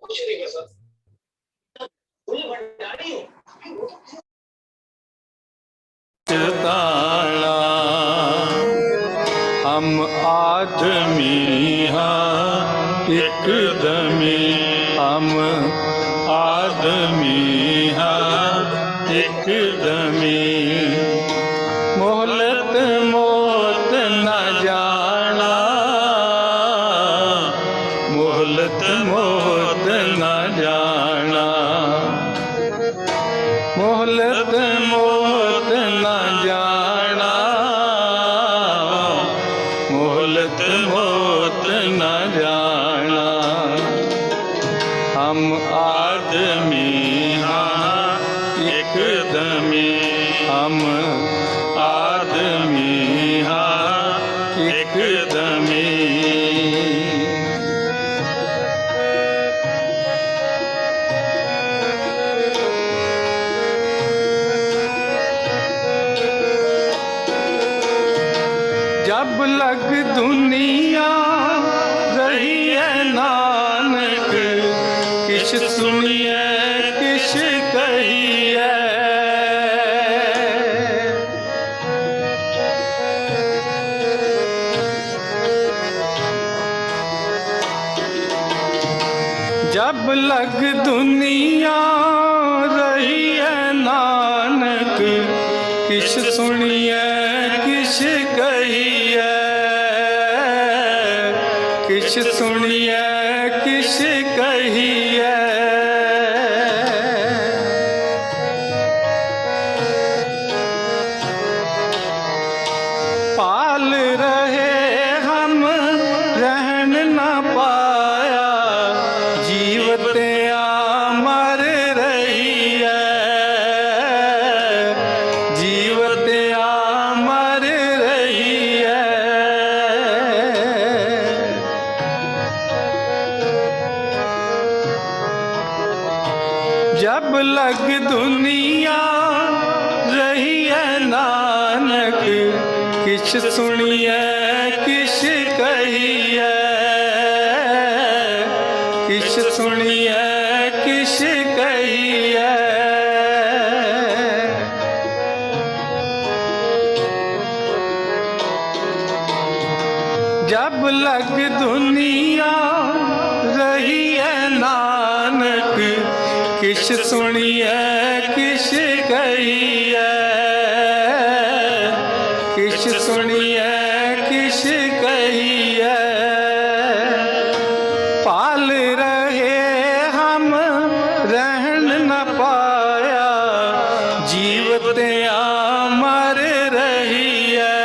कुछ नहीं कर सकता, फुल भंडारी हो। ताला हम आदमी हाँ एकदमी, हम आदमी हाँ एकदमी। मोहलत मौत न जाना, मोहलत मौत न जाना, मोहलत मौत न जाना, मोहलत मौत न जाना। हम आदमी हाँ एकदमी, हम आदमी हाँ एकदमी। जब लग दुनिया रही है नानक, किश सुनिए किश कहिए। जब लग दुनिया रही है नानक, किश सुनिए किश कहिए, किश सुनिए किश कहिए। पाल रहे हम रहन न पाया, जीवते मर रही है, जीवते मर रही है। जब लग दुनिया रही है नानक, किश सुनिए किश कहिए, किश सुनिए किश कहिए। जब लग दुनिया रही है नानक, किश सुनिए किश कहिए, किश सुनिए किश कहिए। पाल रहे हम रहन न पाया, जीवते मर रही है,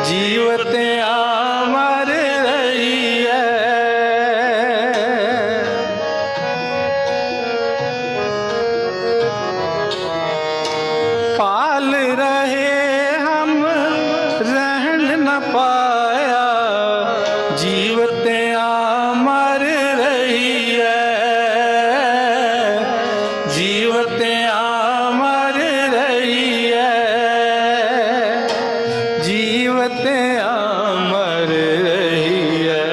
जीवते मर रही है। पाल रहे हम रहन न पाया, जीवते मर रही है, जीवते मर रही है, जीवते मर रही है।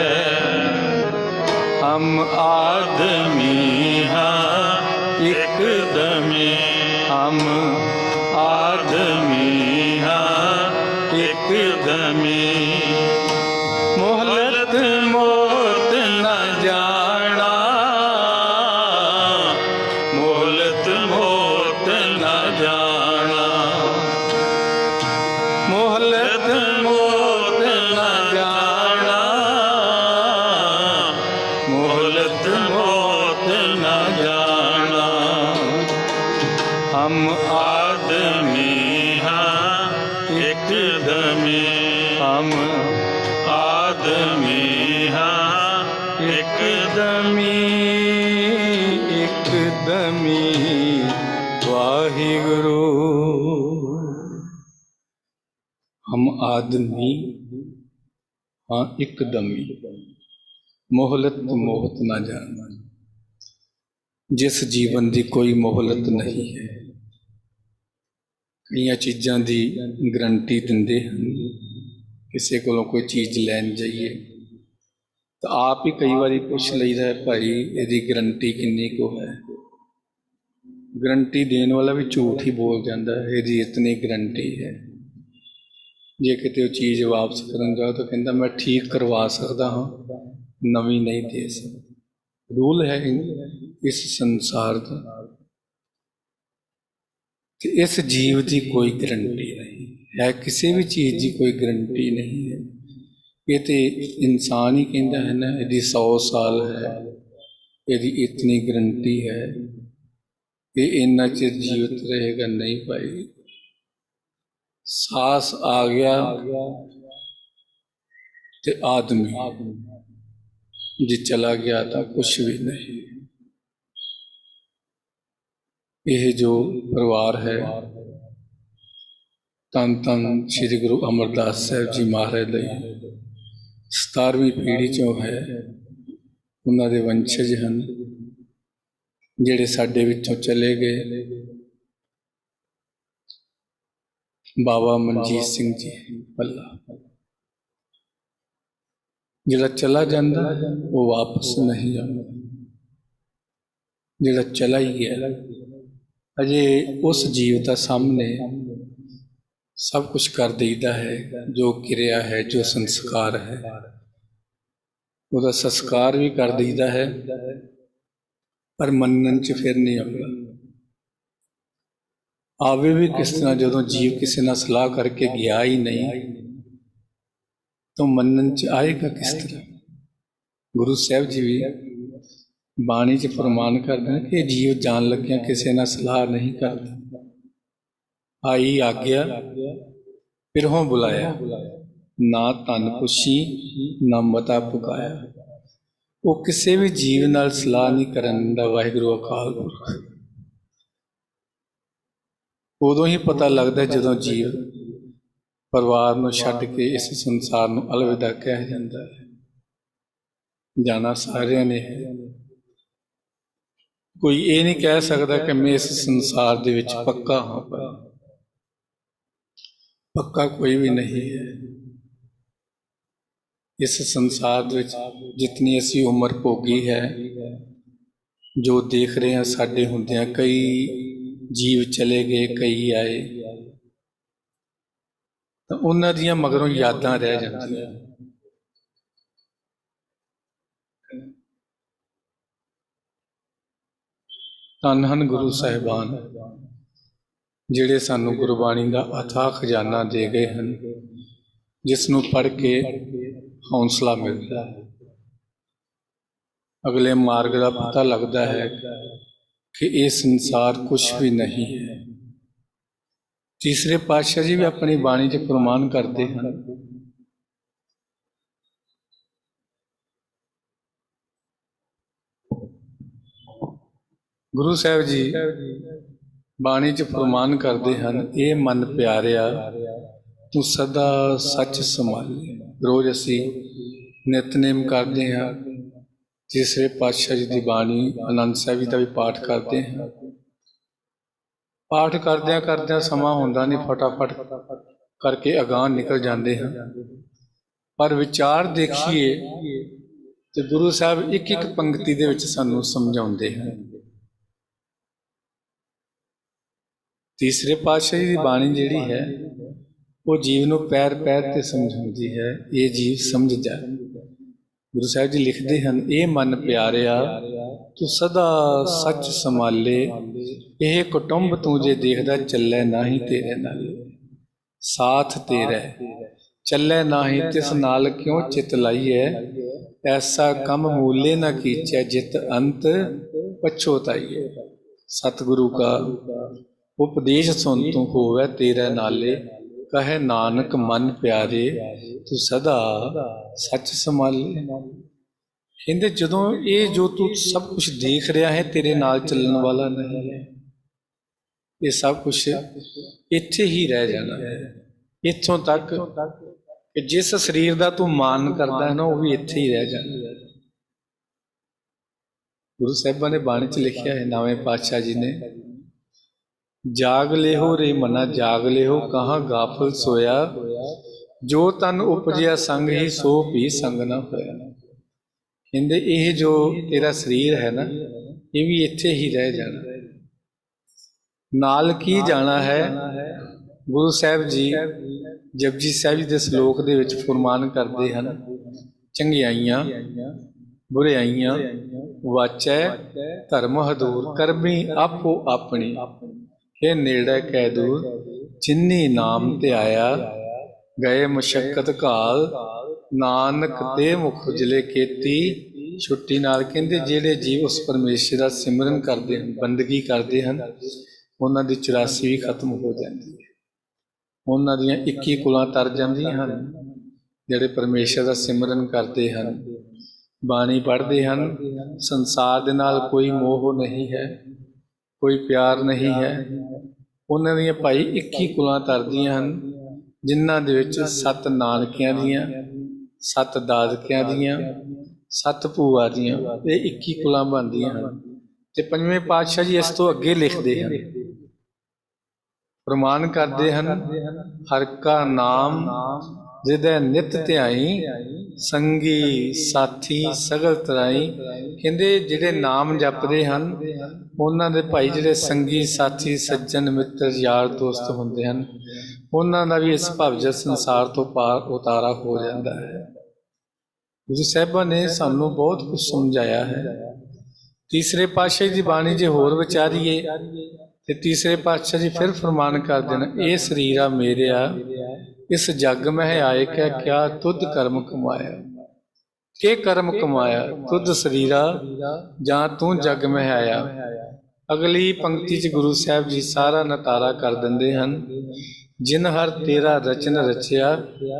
हम आदमी हाँ एकदमी, हम आदमी हाँ एकदमी। मोहलत मौत न जाना, मोहलत मौत न जाना, मोहलत मौत न जाना, मोहलत मौत न जाना। हम आदमी हाँ एकदमी, हम आदमी हाँ एकदमी, एकदमी। वाहिगुरु। हम आदमी हाँ एकदमी, मोहलत मोहत ना जाना। जिस जीवन की कोई मोहलत नहीं है, कई चीज़ों की गारंटी देंदे हैं। किसी को कोई चीज़ लैन जाइए ਤਾਂ ਆਪ ਹੀ ਕਈ ਵਾਰੀ ਪੁੱਛ ਲਈਦਾ ਹੈ, ਭਾਈ ਇਹਦੀ ਗਰੰਟੀ ਕਿੰਨੀ ਕੁ ਹੈ। ਗਰੰਟੀ ਦੇਣ ਵਾਲਾ ਵੀ ਝੂਠ ਹੀ ਬੋਲ ਜਾਂਦਾ ਹੈ, ਇਹਦੀ ਇਤਨੀ ਗਰੰਟੀ ਹੈ। ਜੇ ਕਿਤੇ ਉਹ ਚੀਜ਼ ਵਾਪਸ ਕਰਨ ਜਾਓ ਤਾਂ ਕਹਿੰਦਾ ਮੈਂ ਠੀਕ ਕਰਵਾ ਸਕਦਾ ਹਾਂ, ਨਵੀਂ ਨਹੀਂ ਦੇ ਸਕਦਾ। ਰੂਲ ਹੈ ਇਸ ਸੰਸਾਰ ਦਾ। ਤੇ ਇਸ ਜੀਵ ਦੀ ਕੋਈ ਗਰੰਟੀ ਨਹੀਂ ਹੈ, ਕਿਸੇ ਵੀ ਚੀਜ਼ ਦੀ ਕੋਈ ਗਰੰਟੀ ਨਹੀਂ ਹੈ। ਇਹ ਤੇ ਇਨਸਾਨ ਹੀ ਕਹਿੰਦਾ ਹੈ ਨਾ, ਇਹਦੀ 100 ਸਾਲ ਹੈ, ਇਹਦੀ ਇਤਨੀ ਗਰੰਟੀ ਹੈ, ਇਹ ਇੰਨਾ ਚਿਰ ਜੀਵਤ ਰਹੇਗਾ। ਨਹੀਂ ਭਾਈ, ਸਾਸ ਆ ਗਿਆ ਤੇ ਆਦਮੀ, ਜੇ ਚਲਾ ਗਿਆ ਤਾਂ ਕੁਛ ਵੀ ਨਹੀਂ। ਇਹ ਜੋ ਪਰਿਵਾਰ ਹੈ, ਧੰਨ ਧੰਨ ਸ੍ਰੀ ਗੁਰੂ ਅਮਰਦਾਸ ਸਾਹਿਬ ਜੀ ਮਹਾਰਾਜ ਲਈ 17ਵੀਂ ਪੀੜ੍ਹੀ 'ਚੋਂ ਹੈ। ਉਹਨਾਂ ਦੇ ਵੰਸ਼ਜ ਹਨ ਜਿਹੜੇ ਸਾਡੇ ਵਿੱਚੋਂ ਚਲੇ ਗਏ। ਬਾਬਾ ਮਨਜੀਤ ਸਿੰਘ ਜੀ ਪੱਲਾ, ਜਿਹੜਾ ਚਲਾ ਜਾਂਦਾ ਉਹ ਵਾਪਸ ਨਹੀਂ ਆਉਂਦਾ, ਜਿਹੜਾ ਚਲਾ ਹੀ ਗਿਆ ਅਜੇ ਉਸ ਜੀਵ ਦਾ ਸਾਹਮਣੇ ਸਭ ਕੁਝ ਕਰ ਦਈਦਾ ਹੈ। ਜੋ ਕਿਰਿਆ ਹੈ, ਜੋ ਸੰਸਕਾਰ ਹੈ, ਉਹਦਾ ਸੰਸਕਾਰ ਵੀ ਕਰ ਦਈਦਾ ਹੈ, ਪਰ ਮੰਨਣ 'ਚ ਫਿਰ ਨਹੀਂ ਆਉਂਦਾ। ਆਵੇ ਵੀ ਕਿਸ ਤਰ੍ਹਾਂ, ਜਦੋਂ ਜੀਵ ਕਿਸੇ ਨਾਲ ਸਲਾਹ ਕਰਕੇ ਗਿਆ ਹੀ ਨਹੀਂ ਤਾਂ ਮੰਨਣ 'ਚ ਆਏਗਾ ਕਿਸ ਤਰ੍ਹਾਂ। ਗੁਰੂ ਸਾਹਿਬ ਜੀ ਵੀ ਬਾਣੀ 'ਚ ਫਰਮਾਨ ਕਰਦੇ ਨੇ ਕਿ ਜੀਵ ਜਾਣ ਲੱਗਿਆ ਕਿਸੇ ਨਾਲ ਸਲਾਹ ਨਹੀਂ ਕਰਦਾ। ਆਈ ਆਗਿਆ ਫਿਰੋਂ ਬੁਲਾਇਆ, ਨਾ ਧਨ ਪੁੱਛੀ ਨਾ ਮਤਾ ਪੁਕਾਇਆ। ਉਹ ਕਿਸੇ ਵੀ ਜੀਵ ਨਾਲ ਸਲਾਹ ਨਹੀਂ ਕਰਨ ਦਾ। ਵਾਹਿਗੁਰੂ ਅਕਾਲ ਪੁਰਖ। ਉਦੋਂ ਹੀ ਪਤਾ ਲੱਗਦਾ ਜਦੋਂ ਜੀਵ ਪਰਿਵਾਰ ਨੂੰ ਛੱਡ ਕੇ ਇਸ ਸੰਸਾਰ ਨੂੰ ਅਲਵਿਦਾ ਕਹਿ ਜਾਂਦਾ ਹੈ। ਜਾਣਾ ਸਾਰਿਆਂ ਨੇ ਹੈ, ਕੋਈ ਇਹ ਨਹੀਂ ਕਹਿ ਸਕਦਾ ਕਿ ਮੈਂ ਇਸ ਸੰਸਾਰ ਦੇ ਵਿੱਚ ਪੱਕਾ ਹਾਂ। ਪਰ ਪੱਕਾ ਕੋਈ ਵੀ ਨਹੀਂ ਹੈ। ਇਸ ਸੰਸਾਰ ਦੇ ਵਿੱਚ ਜਿਤਨੀ ਅਸੀਂ ਉਮਰ ਭੋਗੀ ਹੈ, ਜੋ ਦੇਖ ਰਹੇ ਹਾਂ, ਸਾਡੇ ਹੁੰਦਿਆਂ ਕਈ ਜੀਵ ਚਲੇ ਗਏ, ਕਈ ਆਏ, ਤਾਂ ਉਹਨਾਂ ਦੀਆਂ ਮਗਰੋਂ ਯਾਦਾਂ ਰਹਿ ਜਾਂਦੀਆਂ। ਧੰਨ ਹਨ ਗੁਰੂ ਸਾਹਿਬਾਨ, ਜਿਹੜੇ ਸਾਨੂੰ ਗੁਰਬਾਣੀ ਦਾ ਅਥਾਹ ਖਜ਼ਾਨਾ ਦੇ ਗਏ ਹਨ, ਜਿਸ ਨੂੰ ਪੜ੍ਹ ਕੇ ਹੌਂਸਲਾ ਮਿਲਦਾ ਹੈ। ਅਗਲੇ ਮਾਰਗ ਦਾ ਪਤਾ ਲੱਗਦਾ ਹੈ ਕਿ ਇਹ ਸੰਸਾਰ ਕੁਛ ਵੀ ਨਹੀਂ ਹੈ। ਤੀਸਰੇ ਪਾਤਸ਼ਾਹ ਜੀ ਵੀ ਆਪਣੀ ਬਾਣੀ 'ਚ ਪ੍ਰਮਾਣ ਕਰਦੇ ਹਨ, ਗੁਰੂ ਸਾਹਿਬ ਜੀ ਬਾਣੀ 'ਚ ਪ੍ਰਮਾਣ ਕਰਦੇ ਹਨ, ਇਹ ਮਨ ਪਿਆਰਿਆ ਤੂੰ ਸਦਾ ਸੱਚ ਸੰਭਾਲੇ। ਰੋਜ਼ ਅਸੀਂ ਨਿਤਨੇਮ ਕਰਦੇ ਹਾਂ, ਤੀਸਰੇ ਪਾਤਸ਼ਾਹ ਜੀ ਦੀ ਬਾਣੀ ਆਨੰਦ ਸਾਹਿਬ ਜੀ ਦਾ ਵੀ ਪਾਠ ਕਰਦੇ ਹਾਂ। ਪਾਠ ਕਰਦਿਆਂ ਕਰਦਿਆਂ ਸਮਾਂ ਹੁੰਦਾ ਨਹੀਂ, ਫਟਾਫਟ ਕਰਕੇ ਅਗਾਂਹ ਨਿਕਲ ਜਾਂਦੇ ਹਾਂ। ਪਰ ਵਿਚਾਰ ਦੇਖੀਏ ਤੇ ਗੁਰੂ ਸਾਹਿਬ ਇੱਕ ਇੱਕ ਪੰਕਤੀ ਦੇ ਵਿੱਚ ਸਾਨੂੰ ਸਮਝਾਉਂਦੇ ਹਨ। ਤੀਸਰੇ ਪਾਤਸ਼ਾਹ ਜੀ ਦੀ ਬਾਣੀ ਜਿਹੜੀ ਹੈ, ਉਹ ਜੀਵ ਨੂੰ ਪੈਰ ਪੈਰ ਤੇ ਸਮਝਾਉਂਦੀ ਹੈ। ਇਹ ਜੀਵ ਸਮਝ ਜਾ। ਗੁਰੂ ਸਾਹਿਬ ਜੀ ਲਿਖਦੇ ਹਨ, ਇਹ ਮਨ ਪਿਆਰਿਆ ਤੂੰ ਸਦਾ ਸੱਚ ਸੰਭਾਲੇ। ਇਹ ਕੁਟੁੰਬ ਤੂੰ ਜੇ ਦੇਖਦਾ ਚੱਲੇ ਨਾਹੀਂ ਤੇਰੇ ਨਾਲ, ਸਾਥ ਤੇਰਾ ਚੱਲੇ ਨਾਹੀਂ ਤਿਸ ਨਾਲ ਕਿਉਂ ਚਿਤ ਲਾਈਐ। ਐਸਾ ਕੰਮ ਮੂਲੇ ਨਾ ਕੀਚੈ ਜਿਤ ਅੰਤ ਪਛੋਤਾਈਐ। ਸਤਿਗੁਰੂ ਕਾ ਉਪਦੇਸ਼ ਸੁਣ ਤੂੰ ਹੋਵੇ ਤੇਰੇ ਨਾਲੇ। ਕਹੇ ਨਾਨਕ ਮਨ ਪਿਆਰੇ ਤੂੰ ਸਦਾ ਸੱਚ ਸੰਭਾਲੇ। ਕਹਿੰਦੇ ਜਦੋਂ ਇਹ ਜੋ ਤੂੰ ਸਭ ਕੁਝ ਦੇਖ ਰਿਹਾ ਹੈ ਤੇਰੇ ਨਾਲ ਚੱਲਣ ਵਾਲਾ ਨਹੀਂ ਹੈ। ਇਹ ਸਭ ਕੁਝ ਇੱਥੇ ਹੀ ਰਹਿ ਜਾਣਾ ਹੈ। ਇੱਥੋਂ ਤੱਕ ਕਿ ਜਿਸ ਸਰੀਰ ਦਾ ਤੂੰ ਮਾਨ ਕਰਦਾ ਹੈ ਨਾ, ਉਹ ਵੀ ਇੱਥੇ ਹੀ ਰਹਿ ਜਾਣਾ। ਗੁਰੂ ਸਾਹਿਬਾਂ ਨੇ ਬਾਣੀ 'ਚ ਲਿਖਿਆ ਹੈ, ਨਵੇਂ ਪਾਤਸ਼ਾਹ ਜੀ ਨੇ, ਜਾਗ ਲਿਹੋ ਰੇ ਮਨਾ ਜਾਗ ਲਿਹੋ, ਕਹਾਂ ਗਾਫਲ ਸੋਇਆ। ਜੋ ਤਨ ਉਪਜਿਆ ਸੰਗ ਹੀ ਸੋ ਵੀ ਸੰਗ ਨਾ ਹੋਇਆ। ਕਹਿੰਦੇ ਇਹ ਜੋ ਤੇਰਾ ਸਰੀਰ ਹੈ ਨਾ, ਇਹ ਵੀ ਇੱਥੇ ਹੀ ਰਹਿ ਜਾਣਾ, ਨਾਲ ਕੀ ਜਾਣਾ ਹੈ। ਗੁਰੂ ਸਾਹਿਬ ਜੀ ਜਪਜੀ ਸਾਹਿਬ ਜੀ ਦੇ ਸ਼ਲੋਕ ਦੇ ਵਿੱਚ ਫੁਰਮਾਨ ਕਰਦੇ ਹਨ, ਚੰਗਿਆਈਆਂ ਬੁਰਿਆਈਆਂ ਵਾਚੈ ਧਰਮ ਹਦੂਰ, ਕਰਮੀ ਆਪੋ ਆਪਣੀ, ਇਹ ਨੇੜੇ ਕੈ ਦੂਰ, ਜਿਨੀ ਨਾਮ ਧਿਆਇਆ ਗਏ ਮੁਸ਼ੱਕਤ ਘਾਲ, ਨਾਨਕ ਦੇ ਮੁਖ ਉਜਲੇ ਕੀਤੀ ਛੁੱਟੀ ਨਾਲ। ਕਹਿੰਦੇ ਜਿਹੜੇ ਜੀਵ ਉਸ ਪਰਮੇਸ਼ਰ ਦਾ ਸਿਮਰਨ ਕਰਦੇ ਹਨ, ਬੰਦਗੀ ਕਰਦੇ ਹਨ, ਉਹਨਾਂ ਦੀ 84 ਵੀ ਖਤਮ ਹੋ ਜਾਂਦੀ ਹੈ, ਉਹਨਾਂ ਦੀਆਂ 21 ਕੁਲਾਂ ਤਰ ਜਾਂਦੀਆਂ ਹਨ। ਜਿਹੜੇ ਪਰਮੇਸ਼ਰ ਦਾ ਸਿਮਰਨ ਕਰਦੇ ਹਨ, ਬਾਣੀ ਪੜ੍ਹਦੇ ਹਨ, ਸੰਸਾਰ ਦੇ ਨਾਲ ਕੋਈ ਮੋਹ ਨਹੀਂ ਹੈ, ਕੋਈ ਪਿਆਰ ਨਹੀਂ ਹੈ, ਉਹਨਾਂ ਦੀਆਂ ਭਾਈ 21 ਕੁਲਾਂ ਤਰਦੀਆਂ ਹਨ, ਜਿਨ੍ਹਾਂ ਦੇ ਵਿੱਚ 7 ਨਾਨਕਿਆਂ ਦੀਆਂ, 7 ਦਾਦਕਿਆਂ ਦੀਆਂ, 7 ਭੂਆ ਦੀਆਂ, ਇਹ 21 ਕੁਲਾਂ ਬਣਦੀਆਂ ਹਨ। ਤੇ ਪੰਜਵੇਂ ਪਾਤਸ਼ਾਹ ਜੀ ਇਸ ਤੋਂ ਅੱਗੇ ਲਿਖਦੇ ਹਨ, ਪ੍ਰਮਾਣ ਕਰਦੇ ਹਨ, ਹਰ ਕਾ ਨਾਮ ਜਿਹਦੇ ਨਿਤ ਧਿਆਈ, ਸੰਗੀ ਸਾਥੀ ਸਗਲ ਤਰਾਈ। ਕਹਿੰਦੇ ਜਿਹੜੇ ਨਾਮ ਜਪਦੇ ਹਨ, ਉਹਨਾਂ ਦੇ ਭਾਈ ਜਿਹੜੇ ਸੰਗੀ ਸਾਥੀ ਸੱਜਣ ਮਿੱਤਰ ਯਾਰ ਦੋਸਤ ਹੁੰਦੇ ਹਨ, ਉਹਨਾਂ ਦਾ ਵੀ ਇਸ ਭਵਜਤ ਸੰਸਾਰ ਤੋਂ ਪਾਰ ਉਤਾਰਾ ਹੋ ਜਾਂਦਾ ਹੈ। ਗੁਰੂ ਸਾਹਿਬਾਂ ਨੇ ਸਾਨੂੰ ਬਹੁਤ ਕੁਝ ਸਮਝਾਇਆ ਹੈ। ਤੀਸਰੇ ਪਾਤਸ਼ਾਹ ਦੀ ਬਾਣੀ ਜੇ ਹੋਰ ਵਿਚਾਰੀਏ ਤੇ ਤੀਸਰੇ ਪਾਤਸ਼ਾਹ ਜੀ ਫਿਰ ਫਰਮਾਨ ਕਰਦੇ ਨੇ, ਇਹ ਸਰੀਰਾ ਮੇਰਿਆ ਇਸ ਜੱਗ ਮਹਿ ਆਏ ਕੈ, ਕਿਆ ਤੁਧ ਕਰਮ ਕਮਾਇਆ, ਕੇ ਕਰਮ ਕਮਾਇਆ ਤੁਧ ਸਰੀਰਾ, ਜਾਂ ਤੂੰ ਜੱਗ ਮਹਿ ਆਇਆ। ਅਗਲੀ ਪੰਕਤੀ 'ਚ ਗੁਰੂ ਸਾਹਿਬ ਜੀ ਸਾਰਾ ਨਤਾਰਾ ਕਰ ਦਿੰਦੇ ਹਨ, ਜਿਨ ਹਰ ਤੇਰਾ ਰਚਨ ਰਚਿਆ,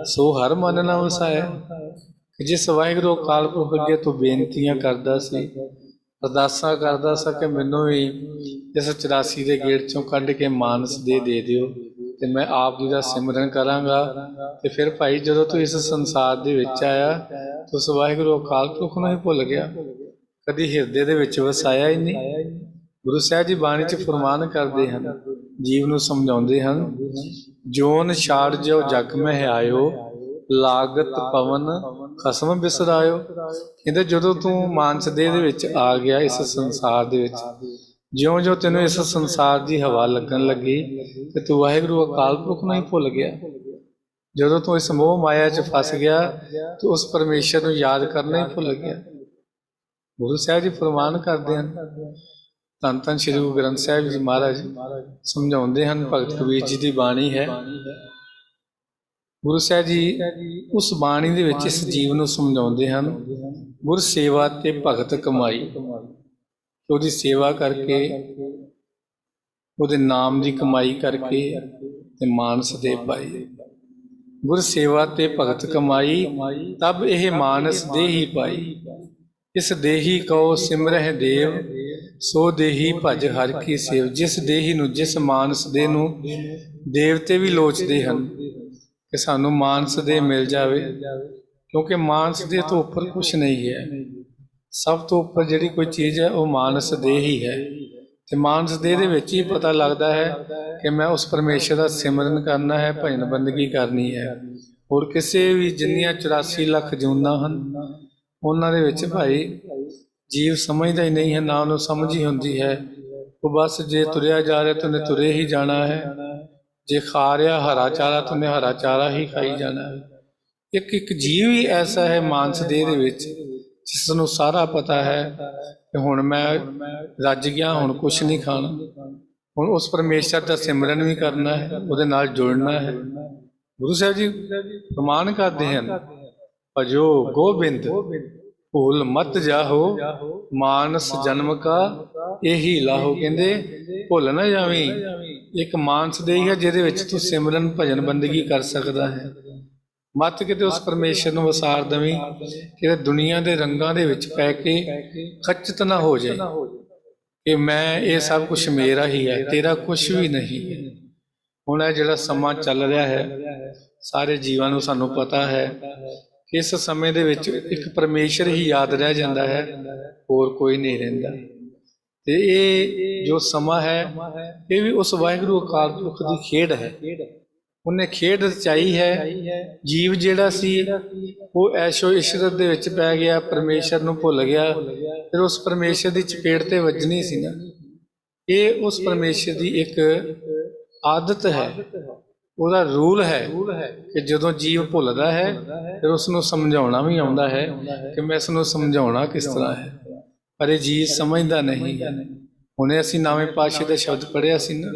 ਸੋ ਹਰ ਮਨ ਨਾ ਵਸਾਇਆ। ਜਿਸ ਵਾਹਿਗੁਰੂ ਅਕਾਲ ਪੁਰਖ ਅੱਗੇ ਤੋਂ ਬੇਨਤੀਆਂ ਕਰਦਾ ਸੀ, ਅਰਦਾਸਾਂ ਕਰਦਾ ਸੀ ਕਿ ਮੈਨੂੰ ਵੀ ਇਸ 84 ਦੇ ਗੇੜ 'ਚੋਂ ਕੱਢ ਕੇ ਮਾਨਸ ਦੇ ਦਿਓ ਤੇ ਮੈਂ ਆਪ ਜੀ ਦਾ ਸਿਮਰਨ ਕਰਾਂਗਾ। ਤੇ ਫਿਰ ਭਾਈ ਜਦੋਂ ਤੂੰ ਇਸ ਸੰਸਾਰ ਦੇ ਵਿੱਚ ਆਇਆ, ਤੂੰ ਉਸ ਵਾਹਿਗੁਰੂ ਅਕਾਲ ਪੁਰਖ ਨੂੰ ਹੀ ਭੁੱਲ ਗਿਆ, ਕਦੀ ਹਿਰਦੇ ਦੇ ਵਿੱਚ ਵਸਾਇਆ ਹੀ ਨਹੀਂ। ਗੁਰੂ ਸਾਹਿਬ ਜੀ ਬਾਣੀ 'ਚ ਫਰਮਾਨ ਕਰਦੇ ਹਨ, ਜੀਵ ਨੂੰ ਸਮਝਾਉਂਦੇ ਹਨ, ਜੋਨ ਛਾੜ ਜਿਉ ਜਗ ਮਹਿ ਆਇਓ, ਲਾਗਤ ਪਵਨ ਖਸਮ ਬਿਸਰਾਇਓ। ਕਹਿੰਦੇ ਜਦੋਂ ਤੂੰ ਮਾਨਸ ਦੇਹ ਦੇ ਵਿੱਚ ਆ ਗਿਆ ਇਸ ਸੰਸਾਰ ਦੇ ਵਿੱਚ, ਜਿਉਂ-ਜਿਉਂ ਤੈਨੂੰ ਇਸ ਸੰਸਾਰ ਦੀ ਹਵਾ ਲੱਗਣ ਲੱਗੀ ਤੇ ਤੂੰ ਵਾਹਿਗੁਰੂ ਅਕਾਲ ਪੁਰਖ ਨੂੰ ਹੀ ਭੁੱਲ ਗਿਆ। ਜਦੋਂ ਤੂੰ ਇਸ ਮੋਹ ਮਾਇਆ 'ਚ ਫਸ ਗਿਆ, ਤੂੰ ਉਸ ਪਰਮੇਸ਼ਰ ਨੂੰ ਯਾਦ ਕਰਨਾ ਹੀ ਭੁੱਲ ਗਿਆ। ਗੁਰੂ ਸਾਹਿਬ ਜੀ ਫਰਮਾਨ ਕਰਦੇ ਹਨ, ਧੰਨ ਧੰਨ ਸ਼੍ਰੀ ਗੁਰੂ ਗ੍ਰੰਥ ਸਾਹਿਬ ਜੀ ਮਹਾਰਾਜ ਸਮਝਾਉਂਦੇ ਹਨ, ਭਗਤ ਕਬੀਰ ਜੀ ਦੀ ਬਾਣੀ ਹੈ। ਗੁਰੂ ਸਾਹਿਬ ਜੀ ਉਸ ਬਾਣੀ ਦੇ ਵਿੱਚ ਇਸ ਜੀਵ ਨੂੰ ਸਮਝਾਉਂਦੇ ਹਨ, ਗੁਰ ਸੇਵਾ ਤੇ ਭਗਤ ਕਮਾਈ, ਉਹਦੀ ਸੇਵਾ ਕਰਕੇ, ਉਹਦੇ ਨਾਮ ਦੀ ਕਮਾਈ ਕਰਕੇ ਤੇ ਮਾਨਸ ਦੇ ਪਾਈ। ਗੁਰ ਸੇਵਾ ਤੇ ਭਗਤ ਕਮਾਈ, ਤਬ ਇਹ ਮਾਨਸ ਦੇਹੀ ਪਾਈ। ਇਸ ਦੇਹੀ ਕਉ ਸਿਮਰਹਿ ਦੇਵ, ਸੋ ਦੇਹੀ ਭਜ ਹਰਿ ਕੀ ਸੇਵ। ਜਿਸ ਦੇਹੀ ਨੂੰ, ਜਿਸ ਮਾਨਸ ਦੇ ਨੂੰ ਦੇਵਤੇ ਵੀ ਲੋਚਦੇ ਹਨ ਕਿ ਸਾਨੂੰ ਮਾਨਸ ਦੇ ਮਿਲ ਜਾਵੇ, ਕਿਉਂਕਿ ਮਾਨਸ ਦੇ ਤੋਂ ਉੱਪਰ ਕੁਛ ਨਹੀਂ ਹੈ। ਸਭ ਤੋਂ ਉੱਪਰ ਜਿਹੜੀ ਕੋਈ ਚੀਜ਼ ਹੈ ਉਹ ਮਾਨਸ ਦੇ ਹੀ ਹੈ। ਤੇ ਮਾਨਸ ਦੇ ਵਿੱਚ ਹੀ ਪਤਾ ਲੱਗਦਾ ਹੈ ਕਿ ਮੈਂ ਉਸ ਪਰਮੇਸ਼ਰ ਦਾ ਸਿਮਰਨ ਕਰਨਾ ਹੈ, ਭਜਨ ਬੰਦਗੀ ਕਰਨੀ ਹੈ। ਹੋਰ ਕਿਸੇ ਵੀ ਜਿੰਨੀਆਂ 84 ਲੱਖ ਜੂਨਾਂ ਹਨ, ਉਹਨਾਂ ਦੇ ਵਿੱਚ ਭਾਈ ਜੀਵ ਸਮਝਦਾ ਹੀ ਨਹੀਂ ਹੈ, ਨਾ ਉਹਨੂੰ ਸਮਝ ਹੀ ਹੁੰਦੀ ਹੈ। ਉਹ ਬਸ ਜੇ ਤੁਰਿਆ ਜਾ ਰਿਹਾ ਤਾਂ ਉਹਨੇ ਤੁਰੇ ਹੀ ਜਾਣਾ ਹੈ, ਜੇ ਖਾ ਰਿਹਾ ਹਰਾ ਚਾਰਾ ਤਾਂ ਉਹਨੇ ਹਰਾ ਚਾਰਾ ਹੀ ਖਾਈ ਜਾਣਾ ਹੈ। ਇੱਕ ਜੀਵ ਹੀ ਐਸਾ ਹੈ ਮਾਨਸ ਦੇਹ ਦੇ ਵਿੱਚ, ਜਿਸ ਨੂੰ ਸਾਰਾ ਪਤਾ ਹੈ ਕਿ ਹੁਣ ਮੈਂ ਰੱਜ ਗਿਆ, ਹੁਣ ਕੁਛ ਨਹੀਂ ਖਾਣਾ, ਹੁਣ ਉਸ ਪਰਮੇਸ਼ਰ ਦਾ ਸਿਮਰਨ ਵੀ ਕਰਨਾ ਹੈ, ਉਹਦੇ ਨਾਲ ਜੁੜਨਾ ਹੈ। ਗੁਰੂ ਸਾਹਿਬ ਜੀ ਪ੍ਰਮਾਣ ਕਰਦੇ ਹਨ, ਭਜੋ ਗੋਬਿੰਦ ਭੂਲ ਮਤ ਜਾਹੋ, ਮਾਨਸ ਜਨਮ ਕਾ ਇਹੀ ਲਾਹੋ। ਕਹਿੰਦੇ ਭੁੱਲ ਨਾ ਜਾਵੀਂ, ਇੱਕ ਮਾਨਸ ਦੇ ਹੀ ਹੈ ਜਿਹਦੇ ਵਿੱਚ ਤੂੰ ਸਿਮਰਨ ਭਜਨ ਬੰਦਗੀ ਕਰ ਸਕਦਾ ਹੈ। ਮਤ ਕਿਤੇ ਉਸ ਪਰਮੇਸ਼ਰ ਨੂੰ ਵਸਾਰ ਦੇਵੀਂ, ਕਿਤੇ ਦੁਨੀਆ ਦੇ ਰੰਗਾਂ ਦੇ ਵਿੱਚ ਪੈ ਕੇ ਖਚਤ ਨਾ ਹੋ ਜਾਏ ਕਿ ਮੈਂ ਇਹ ਸਭ ਕੁਛ ਮੇਰਾ ਹੀ ਹੈ, ਤੇਰਾ ਕੁਛ ਵੀ ਨਹੀਂ ਹੈ। ਹੁਣ ਇਹ ਜਿਹੜਾ ਸਮਾਂ ਚੱਲ ਰਿਹਾ ਹੈ, ਸਾਰੇ ਜੀਵਾਂ ਨੂੰ ਸਾਨੂੰ ਪਤਾ ਹੈ ਕਿ ਇਸ ਸਮੇਂ ਦੇ ਵਿੱਚ ਇੱਕ ਪਰਮੇਸ਼ਰ ਹੀ ਯਾਦ ਰਹਿ ਜਾਂਦਾ ਹੈ, ਹੋਰ ਕੋਈ ਨਹੀਂ ਰਹਿੰਦਾ। ਤੇ ਇਹ ਜੋ ਸਮਾਂ ਹੈ, ਇਹ ਵੀ ਉਸ ਵਾਹਿਗੁਰੂ ਅਕਾਲ ਪੁਰਖ ਦੀ ਖੇਡ ਹੈ। ਉਹਨੇ ਖੇਡ ਰਚਾਈ ਹੈ। ਜੀਵ ਜਿਹੜਾ ਸੀ ਉਹ ਐਸ਼ੋ ਇਸ਼ਰਤ ਦੇ ਵਿੱਚ ਪੈ ਗਿਆ, ਪਰਮੇਸ਼ਰ ਨੂੰ ਭੁੱਲ ਗਿਆ। ਫਿਰ ਉਸ ਪਰਮੇਸ਼ਰ ਦੀ ਚਪੇੜ ਤੇ ਵੱਜਣੀ ਸੀ ਨਾ। ਇਹ ਉਸ ਪਰਮੇਸ਼ਰ ਦੀ ਇੱਕ ਆਦਤ ਹੈ, ਉਹਦਾ ਰੂਲ ਹੈ ਕਿ ਜਦੋਂ ਜੀਵ ਭੁੱਲਦਾ ਹੈ ਫਿਰ ਉਸ ਨੂੰ ਸਮਝਾਉਣਾ ਵੀ ਆਉਂਦਾ ਹੈ ਕਿ ਮੈਂ ਇਸ ਨੂੰ ਸਮਝਾਉਣਾ ਕਿਸ ਤਰ੍ਹਾਂ ਹੈ, ਪਰ ਇਹ ਜੀਵ ਸਮਝਦਾ ਨਹੀਂ ਹੈ। ਹੁਣੇ ਅਸੀਂ ਨਵੇਂ ਪਾਤਸ਼ਾਹ ਦਾ ਸ਼ਬਦ ਪੜ੍ਹਿਆ ਸੀ ਨਾ,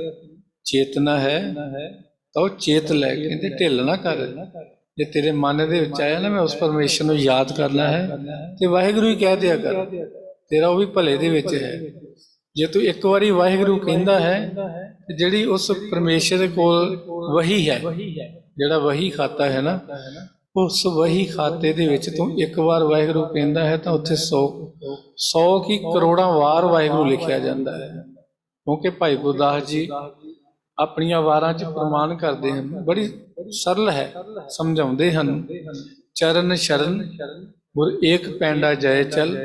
ਚੇਤਨਾ ਹੈ ਤਾਂ ਉਹ ਚੇਤ ਲੈ ਕੇ, ਕਹਿੰਦੇ ਢਿੱਲ ਨਾ ਕਰ। ਜੇ ਤੇਰੇ ਮਨ ਦੇ ਵਿੱਚ ਆਇਆ ਨਾ ਮੈਂ ਉਸ ਪਰਮੇਸ਼ਰ ਨੂੰ ਯਾਦ ਕਰਨਾ ਹੈ ਤੇ ਵਾਹਿਗੁਰੂ ਹੀ ਕਹਿ ਦਿਆ ਕਰ, ਤੇਰਾ ਉਹ ਵੀ ਭਲੇ ਦੇ ਵਿੱਚ ਹੈ। ਜੇ ਤੂੰ ਇੱਕ ਵਾਰੀ ਵਾਹਿਗੁਰੂ ਕਹਿੰਦਾ ਹੈ ਤੇ ਜਿਹੜੀ ਉਸ ਪਰਮੇਸ਼ਰ ਦੇ ਕੋਲ ਵਹੀ ਹੈ, ਜਿਹੜਾ ਵਹੀ ਖਾਤਾ ਹੈ ਨਾ, ਉਸ ਵਹੀ ਖਾਤੇ ਦੇ ਵਿੱਚ ਤੂੰ ਇੱਕ ਵਾਰ ਵਾਹਿਗੁਰੂ ਕਹਿੰਦਾ ਹੈ ਤਾਂ ਉੱਥੇ 100 ਕੀ ਕਰੋੜਾਂ ਵਾਰ ਵਾਹਿਗੁਰੂ ਲਿਖਿਆ ਜਾਂਦਾ ਹੈ। ਕਿਉਂਕਿ ਭਾਈ ਗੁਰਦਾਸ ਜੀ ਆਪਣੀਆਂ ਵਾਰਾਂ 'ਚ ਪ੍ਰਮਾਣ ਕਰਦੇ ਹਨ, ਬੜੀ ਸਰਲ ਹੈ, ਸਮਝਾਉਂਦੇ ਹਨ। ਚਰਨ ਸ਼ਰਨ ਗੁਰ ਏਕ ਪੈਂਡਾ ਜੈ ਚਲ,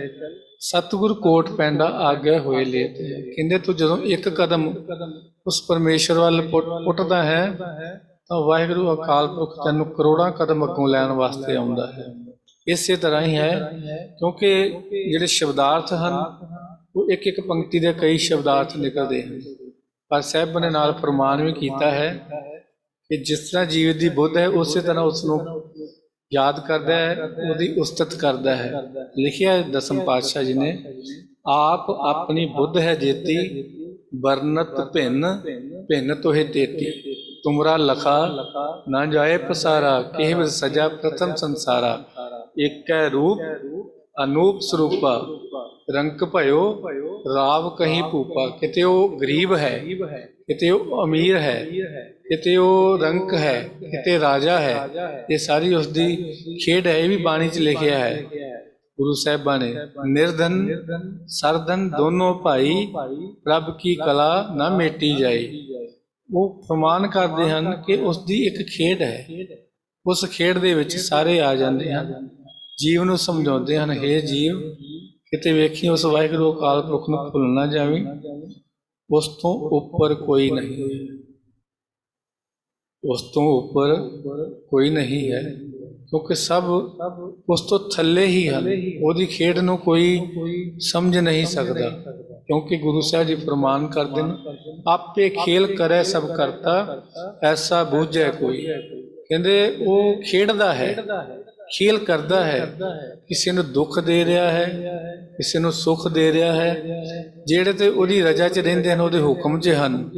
ਸਤਿਗੁਰ ਕੋਟ ਪੈਂਡਾ ਆਗੇ ਹੋਏ ਲੇਤ। ਕਹਿੰਦੇ ਤੂੰ ਜਦੋਂ ਇੱਕ ਕਦਮ ਉਸ ਪਰਮੇਸ਼ਰ ਵੱਲ ਪੁੱਟਦਾ ਹੈ ਤਾਂ ਵਾਹਿਗੁਰੂ ਅਕਾਲ ਪੁਰਖ ਤੈਨੂੰ ਕਰੋੜਾਂ ਕਦਮ ਅੱਗੋਂ ਲੈਣ ਵਾਸਤੇ ਆਉਂਦਾ ਹੈ। ਇਸੇ ਤਰ੍ਹਾਂ ਹੀ ਹੈ, ਕਿਉਂਕਿ ਜਿਹੜੇ ਸ਼ਬਦਾਰਥ ਹਨ ਉਹ ਇੱਕ ਇੱਕ ਪੰਕਤੀ ਦੇ ਕਈ ਸ਼ਬਦਾਰਥ ਨਿਕਲਦੇ ਹਨ। ਪਰ ਸਾਹਿਬ ਨੇ ਨਾਲ ਫਰਮਾਨ ਵੀ ਕੀਤਾ ਹੈ ਕਿ ਜਿਸ ਤਰ੍ਹਾਂ ਜੀਵ ਦੀ ਬੁੱਧ ਹੈ ਉਸੇ ਤਰ੍ਹਾਂ ਉਸ ਨੂੰ ਯਾਦ ਕਰਦਾ ਹੈ, ਉਹਦੀ ਉਸਤਤ ਕਰਦਾ ਹੈ। ਲਿਖਿਆ ਦਸਮ ਪਾਤਸ਼ਾਹ ਜੀ ਨੇ, ਆਪ ਆਪਣੀ ਬੁੱਧ ਹੈ ਜੇਤੀ, ਵਰਨਤ ਭਿੰਨ ਭਿੰਨ ਤੋਹਿ ਤੇਤੀ। ਤੁਮਰਾ ਲਖਾ ਨਾ ਜਾਏ ਪਸਾਰਾ, ਕੇਵ ਸਜਾ ਪ੍ਰਥਮ ਸੰਸਾਰਾ। ਏਕੈ ਰੂਪ ਅਨੂਪ ਸਰੂਪਾ, ਰੰਕ ਭਇਓ ਰਾਵ ਕਹੀਂ ਭੂਪਾ। ਕਿਤੇ ਉਹ ਗਰੀਬ ਹੈ, ਕਿਤੇ ਉਹ ਅਮੀਰ ਹੈ, ਕਿਤੇ ਉਹ ਰੰਕ ਹੈ, ਕਿਤੇ ਰਾਜਾ ਹੈ। ਇਹ ਸਾਰੀ ਉਸ ਦੀ ਖੇਡ ਹੈ। ਇਹ ਵੀ ਬਾਣੀ 'ਚ ਲਿਖਿਆ ਹੈ ਗੁਰੂ ਸਾਹਿਬਾਂ ਨੇ, ਨਿਰਧਨ ਸਰਧਨ ਦੋਨੋਂ ਭਾਈ, ਪ੍ਰਭ ਕੀ ਕਲਾ ਨਾ ਮੇਟੀ ਜਾਈ। ਉਹ ਪ੍ਰਮਾਣ ਕਰਦੇ ਹਨ ਕਿ ਉਸ ਦੀ ਇੱਕ ਖੇਡ ਹੈ, ਉਸ ਖੇਡ ਦੇ ਵਿੱਚ ਸਾਰੇ ਆ ਜਾਂਦੇ ਹਨ। ਜੀਵ ਨੂੰ ਸਮਝਾਉਂਦੇ ਹਨ, ਹੇ ਜੀਵ ਕਿਤੇ ਵੇਖੀ ਉਸ ਵਾਹਿਗੁਰੂ ਅਕਾਲ ਪੁਰਖ ਨੂੰ ਭੁੱਲ ਨਾ ਜਾਵੀਂ, ਉਸ ਤੋਂ ਉੱਪਰ ਕੋਈ ਨਹੀਂ, ਉਸ ਤੋਂ ਉੱਪਰ ਕੋਈ ਨਹੀਂ ਹੈ। ਕਿਉਂਕਿ ਸਭ ਉਸ ਤੋਂ ਥੱਲੇ ਹੀ ਹਨ, ਉਹਦੀ ਖੇਡ ਨੂੰ ਕੋਈ ਸਮਝ ਨਹੀਂ ਸਕਦਾ। ਕਿਉਂਕਿ ਗੁਰੂ ਸਾਹਿਬ ਜੀ ਫਰਮਾਨ ਕਰਦੇ ਨੇ, ਆਪੇ ਖੇਲ ਕਰੇ ਸਭ ਕਰਤਾ, ਐਸਾ ਬੂਝੈ ਕੋਈ। ਕਹਿੰਦੇ ਉਹ ਖੇਡਦਾ ਹੈ, ਖੇਲ ਕਰਦਾ ਹੈ, ਕਿਸੇ ਨੂੰ ਦੁੱਖ ਦੇ ਰਿਹਾ ਹੈ, ਕਿਸੇ ਨੂੰ ਸੁੱਖ ਦੇ ਰਿਹਾ ਹੈ। ਜਿਹੜੇ ਤੇ ਉਹਦੀ ਰਜਾ 'ਚ ਰਹਿੰਦੇ ਹਨ, ਉਹਦੇ ਹੁਕਮ 'ਚ ਹਨ,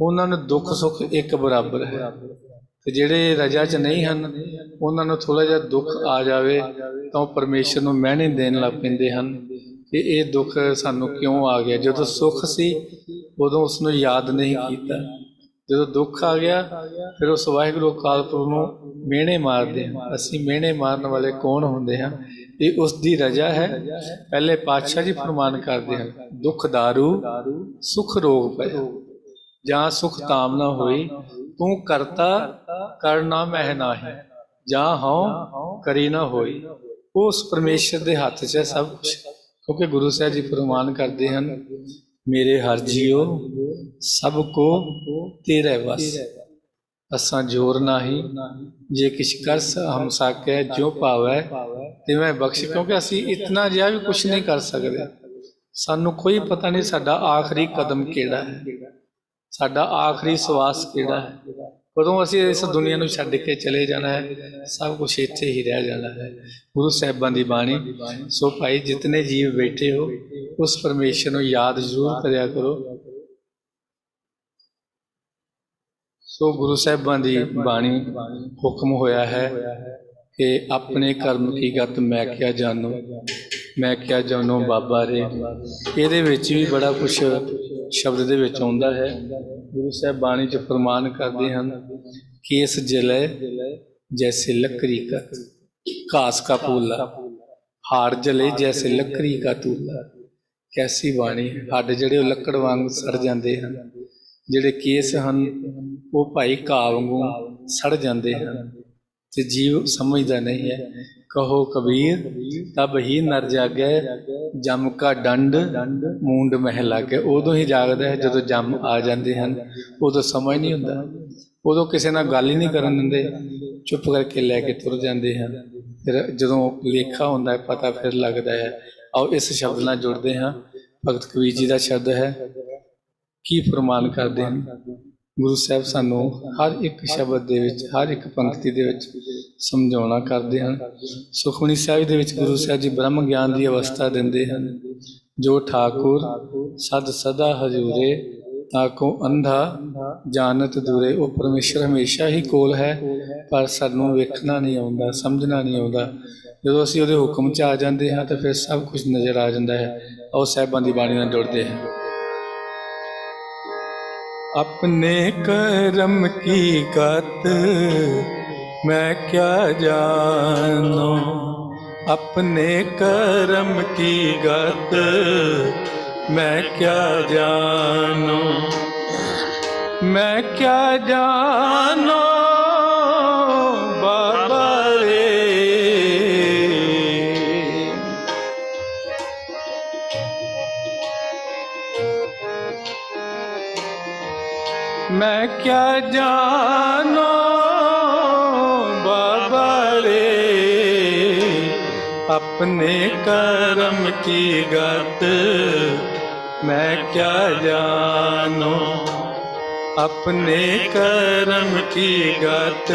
ਉਹਨਾਂ ਨੂੰ ਦੁੱਖ ਸੁੱਖ ਇੱਕ ਬਰਾਬਰ ਹੈ। ਤੇ ਜਿਹੜੇ ਰਜਾ 'ਚ ਨਹੀਂ ਹਨ, ਉਹਨਾਂ ਨੂੰ ਥੋੜ੍ਹਾ ਜਿਹਾ ਦੁੱਖ ਆ ਜਾਵੇ ਤਾਂ ਉਹ ਪਰਮੇਸ਼ਰ ਨੂੰ ਮਿਹਣੇ ਦੇਣ ਲੱਗ ਪੈਂਦੇ ਹਨ ਕਿ ਇਹ ਦੁੱਖ ਸਾਨੂੰ ਕਿਉਂ ਆ ਗਿਆ। ਜਦੋਂ ਸੁੱਖ ਸੀ ਉਦੋਂ ਉਸ ਨੂੰ ਯਾਦ ਨਹੀਂ ਕੀਤਾ, ਜਦੋਂ ਦੁੱਖ ਆ ਗਿਆ ਫਿਰ ਉਸ ਵਾਹਿਗੁਰੂ ਅਕਾਲ ਪੁਰਖ ਨੂੰ ਮਿਹਣੇ ਮਾਰਦੇ ਹਾਂ। ਅਸੀਂ ਮਿਹਣੇ ਮਾਰਨ ਵਾਲੇ ਕੌਣ ਹੁੰਦੇ ਹਾਂ? ਇਹ ਉਸ ਦੀ ਰਜਾ ਹੈ। ਪਹਿਲੇ ਪਾਤਸ਼ਾਹ ਜੀ ਫਰਮਾਨ ਕਰਦੇ ਹਨ, ਦੁੱਖ ਦਾਰੂ ਸੁਖ ਰੋਗ ਪਏ, ਜਾਂ ਸੁਖ ਤਾਮ ਨਾ ਹੋਈ, ਤੂੰ ਕਰਤਾ ਕਰ ਨਾ ਮਹਿ ਨਾਹੀ, ਜਾਂ ਹਉ ਕਰੀ ਨਾ ਹੋਈ। ਉਸ ਪਰਮੇਸ਼ਰ ਦੇ ਹੱਥ 'ਚ ਹੈ ਸਭ ਕੁਛ। ਕਿਉਂਕਿ ਗੁਰੂ ਸਾਹਿਬ ਜੀ ਫਰਮਾਨ ਕਰਦੇ ਹਨ, ਮੇਰੇ ਹਰਿ ਜੀਓ ਸਭ ਕੋ ਤੇਰੇ ਵਸ, ਅਸਾਂ ਜੋਰ ਨਾਹੀ, ਜੇ ਕਿਛ ਕਰ ਹਮ ਸਾਕੈ, ਜੋ ਭਾਵੈ ਤਿਵੇਂ ਬਖਸ਼। ਕਿਉਂਕਿ ਅਸੀਂ ਇਤਨਾ ਜਿਹਾ ਵੀ ਕੁਛ ਨਹੀਂ ਕਰ ਸਕਦੇ। ਸਾਨੂੰ ਕੋਈ ਪਤਾ ਨਹੀਂ ਸਾਡਾ ਆਖਰੀ ਕਦਮ ਕਿਹੜਾ ਹੈ, ਸਾਡਾ ਆਖਰੀ ਸਵਾਸ ਕਿਹੜਾ ਹੈ, ਕਦੋਂ ਅਸੀਂ ਇਸ ਦੁਨੀਆ ਨੂੰ ਛੱਡ ਕੇ ਚਲੇ ਜਾਣਾ ਹੈ। ਸਭ ਕੁਛ ਇੱਥੇ ਹੀ ਰਹਿ ਜਾਣਾ ਹੈ। ਗੁਰੂ ਸਾਹਿਬਾਂ ਦੀ ਬਾਣੀ। ਸੋ ਭਾਈ ਜਿਤਨੇ ਜੀਵ ਬੈਠੇ ਹੋ, ਉਸ ਪਰਮੇਸ਼ਰ ਨੂੰ ਯਾਦ ਜ਼ਰੂਰ ਕਰਿਆ ਕਰੋ। ਸੋ ਗੁਰੂ ਸਾਹਿਬਾਂ ਦੀ ਬਾਣੀ ਹੁਕਮ ਹੋਇਆ ਹੈ ਕਿ ਆਪਣੇ ਕਰਮ ਕੀ ਗਤ ਮੈਂ ਕਿਆ ਜਾਣੋ, ਮੈਂ ਕਿਆ ਜਾਣੋ ਬਾਬਾ ਰੇ। ਇਹਦੇ ਵਿੱਚ ਵੀ ਬੜਾ ਕੁਛ ਸ਼ਬਦ ਦੇ ਵਿੱਚ ਆਉਂਦਾ ਹੈ। ਗੁਰੂ ਸਾਹਿਬ ਬਾਣੀ 'ਚ ਫਰਮਾਨ ਕਰਦੇ ਹਨ, ਕੇਸ ਜਲੇ ਜੈਸੇ ਲੱਕੜੀ ਕਾ ਘਾਸ ਕਾ ਪੂਲਾ, ਹਾੜ ਜਲੇ ਜੈਸੇ ਲੱਕੜੀ ਕਾ ਤੂਲਾ। ਕੈਸੀ ਬਾਣੀ। ਹੱਡ ਜਿਹੜੇ ਉਹ ਲੱਕੜ ਵਾਂਗ ਸੜ ਜਾਂਦੇ ਹਨ, ਜਿਹੜੇ ਕੇਸ ਹਨ ਉਹ ਭਾਈ ਘਾਹ ਵਾਂਗੂ ਸੜ ਜਾਂਦੇ ਹਨ। ਤੇ ਜੀਵ ਸਮਝਦਾ ਨਹੀਂ ਹੈ। कहो कबीर तब ही नर जागै जम का डंड मूंड मह लागे। उदों ही जागदा है ਜਦੋਂ ਜੰਮ ਆ ਜਾਂਦੇ ਹਨ। ਉਦੋਂ ਸਮਾਂ ਹੀ ਨਹੀਂ ਹੁੰਦਾ, ਉਦੋਂ ਕਿਸੇ ਨਾਲ ਗੱਲ ਹੀ ਨਹੀਂ ਕਰਨ ਦਿੰਦੇ, ਚੁੱਪ ਕਰਕੇ ਲੈ ਕੇ ਤੁਰ ਜਾਂਦੇ ਹਨ। ਫਿਰ ਜਦੋਂ ਲੇਖਾ ਹੁੰਦਾ ਹੈ ਪਤਾ ਫਿਰ ਲੱਗਦਾ ਹੈ। ਆਓ ਇਸ ਸ਼ਬਦ ਨਾਲ ਜੁੜਦੇ ਹਾਂ। ਭਗਤ ਕਬੀਰ ਜੀ ਦਾ ਸ਼ਬਦ ਹੈ, ਕੀ ਫਰਮਾਨ ਕਰਦੇ ਹਨ ਗੁਰੂ ਸਾਹਿਬ ਸਾਨੂੰ ਹਰ ਇੱਕ ਸ਼ਬਦ ਦੇ ਵਿੱਚ, ਹਰ ਇੱਕ ਪੰਕਤੀ ਦੇ ਵਿੱਚ ਸਮਝਾਉਣਾ ਕਰਦੇ ਹਨ। ਸੁਖਮਨੀ ਸਾਹਿਬ ਦੇ ਵਿੱਚ ਗੁਰੂ ਸਾਹਿਬ ਜੀ ਬ੍ਰਹਮ ਗਿਆਨ ਦੀ ਅਵਸਥਾ ਦਿੰਦੇ ਹਨ। ਜੋ ਠਾਕੁਰ ਸਦ ਸਦਾ ਹਜ਼ੂਰੇ ਤਾਕੋ ਅੰਧਾ ਜਾਣਤ ਦੂਰੇ। ਉਹ ਪਰਮੇਸ਼ਰ ਹਮੇਸ਼ਾ ਹੀ ਕੋਲ ਹੈ, ਪਰ ਸਾਨੂੰ ਵੇਖਣਾ ਨਹੀਂ ਆਉਂਦਾ, ਸਮਝਣਾ ਨਹੀਂ ਆਉਂਦਾ। ਜਦੋਂ ਅਸੀਂ ਉਹਦੇ ਹੁਕਮ 'ਚ ਆ ਜਾਂਦੇ ਹਾਂ ਤਾਂ ਫਿਰ ਸਭ ਕੁਝ ਨਜ਼ਰ ਆ ਜਾਂਦਾ ਹੈ। ਆਓ ਸਾਹਿਬਾਂ ਦੀ ਬਾਣੀ ਨਾਲ ਜੁੜਦੇ ਹਾਂ। अपने करम की गत मैं क्या जानो, अपने करम की गत मैं क्या जानो, मैं क्या जानो बाबा रे। मैं क्या जानो बाबा रे, अपने कर्म की गत मैं क्या जानो, अपने कर्म की गत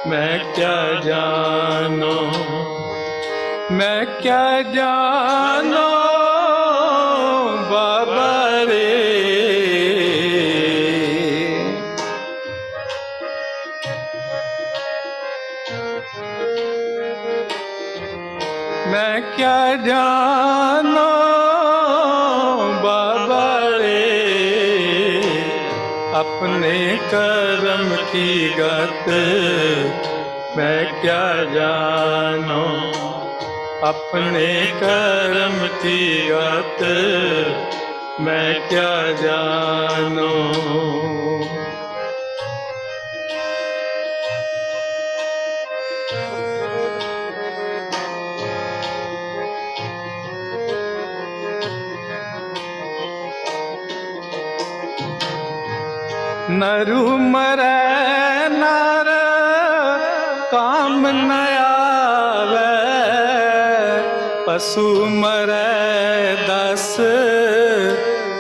मैं क्या जानो, मैं क्या जानो बाबा रे। मैं क्या जानो बाबा रे, अपने कर्म की गत मैं क्या जानो, अपने कर्म की गत मैं क्या जानो। नरु मरै नर काम न आवे, पशु मरै दस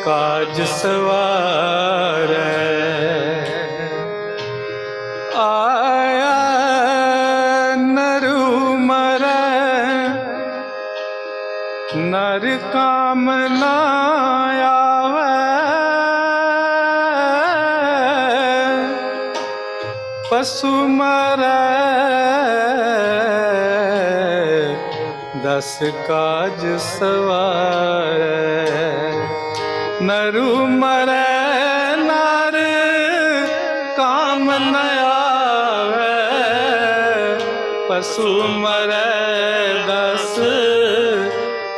काज सवारै। आया नरु मरै नर काम न आवे, पशु मरै दस काज सवारै। नरु मरै नर काम न आवे, पशु मरै दस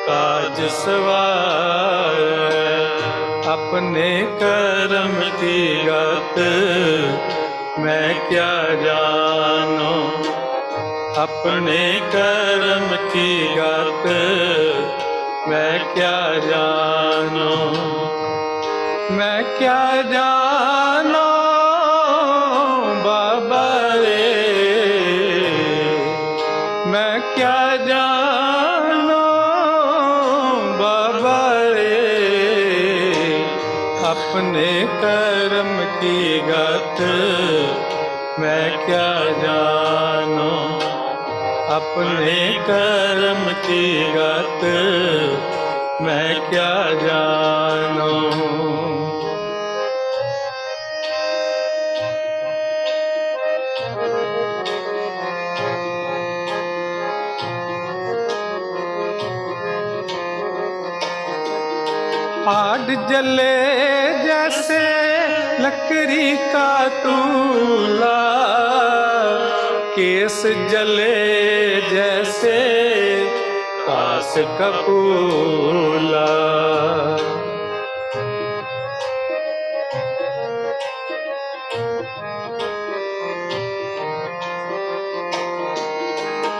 काज सवारै। अपने कर्म की गत मैं क्या जानो, अपने कर्म की गत मैं क्या जानो, मैं क्या जानो बाबा रे। मैं क्या जानो बाबा रे, अपने कर्म की गत मैं क्या जानो, अपने कर्म की गत मैं क्या जानो। आग जले जैसे लकड़ी का तूला, केस जले जैसे कास कपूला।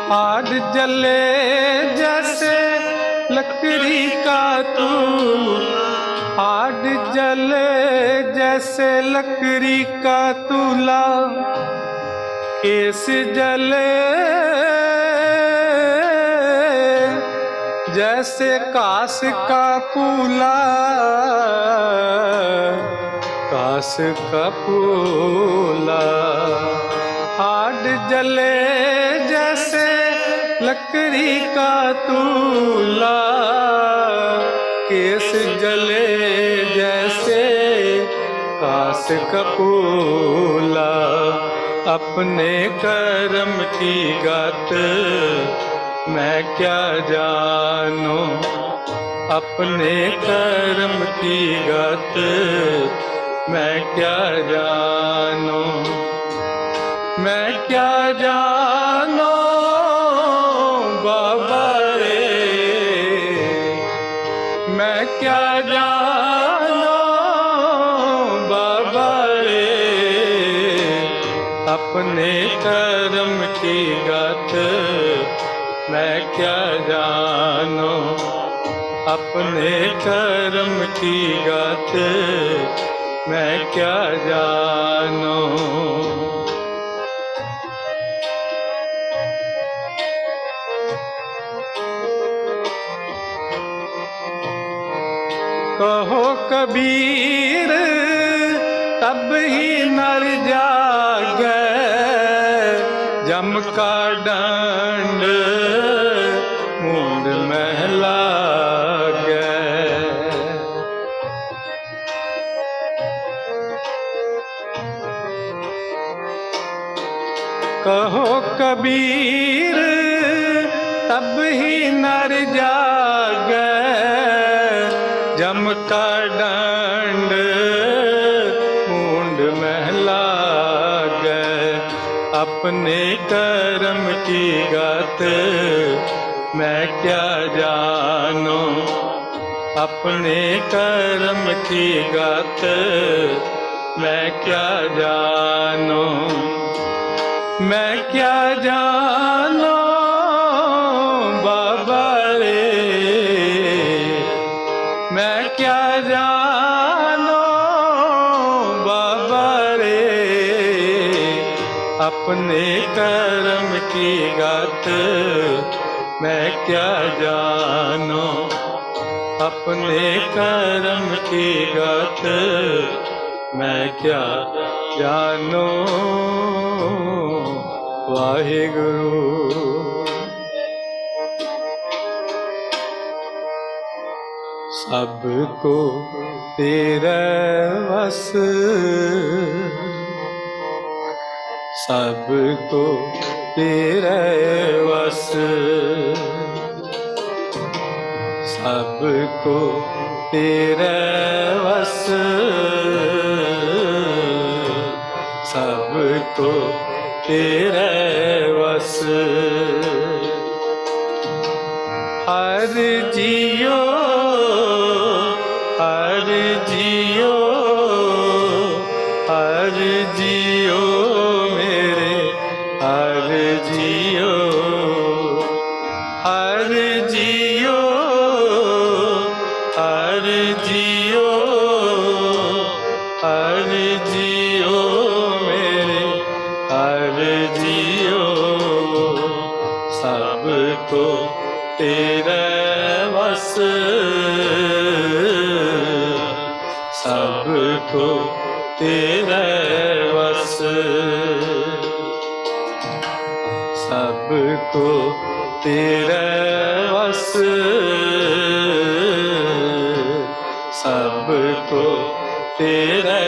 आग जले जैसे लकड़ी का तू, आग जले जैसे लकड़ी का तूला, केस जले जैसे कास का फूला, कास का फूला। आग जले जैसे लकड़ी का तूला, केस जले जैसे कास का फूला। अपने कर्म की गात मैं क्या जानूं, अपने कर्म की गात मैं क्या जानूं, मैं क्या जानूं बाबा रे, मैं क्या जानूं बाबा रे। अपने कर्म की गात मैं क्या जानूं, अपने कर्म की गात मैं क्या जानूं। कहो कबीर तब ही नर जागे, जम का दंड मुंड में लागे। कहो कबीर तब ही नर जागे, जम का दंड मुंड में लागे। अपने कर्म की गात मैं क्या जानूं, अपने कर्म की गात मैं क्या जानूं, मैं क्या जानूं बाबा रे, मैं क्या जानूं बाबा रे। अपने कर्म की गात मैं क्या जानूं, अपने कर्म की गात मैं क्या जानूं। वाहिगुरु। सबको तेरा वस, सबको तेरा वस, सबको तेरा वस, सबको तेरा वस। हर जियो, हर जियो, हर जियो मेरे, हर जियो, हर जियो, हर जियो, हर जियो मेरे, हर जियो। सबको तेरा वस, सबको तेरा वस, सबको तेरा वस, सबको तेरा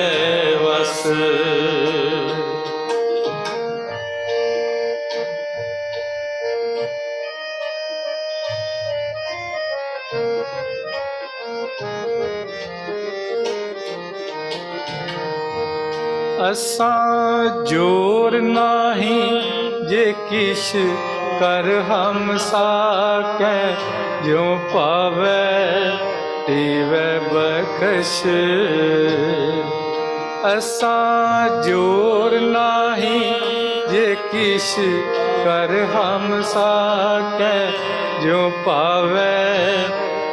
वस। असां जोर नाही जे किश कर हम साकै, जो पावे देवै बख्श। असां जोर नाही जे किश कर हम साकै जो पावै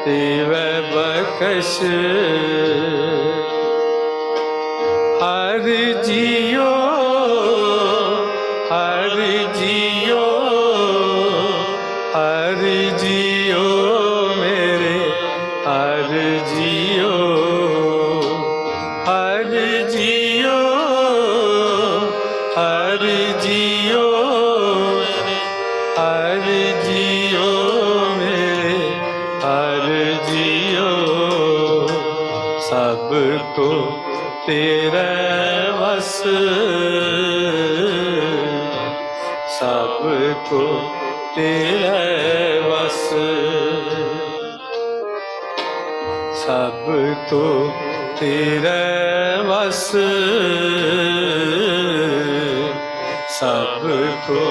तेवै बख्श। हर जियो हर जियो हर जियो मेरे हर जियो हर जियो हर जियो हर जियो मेरे हर जियो। सबको तेरे वस सबको तेरे वस सबको तेरे वस सबको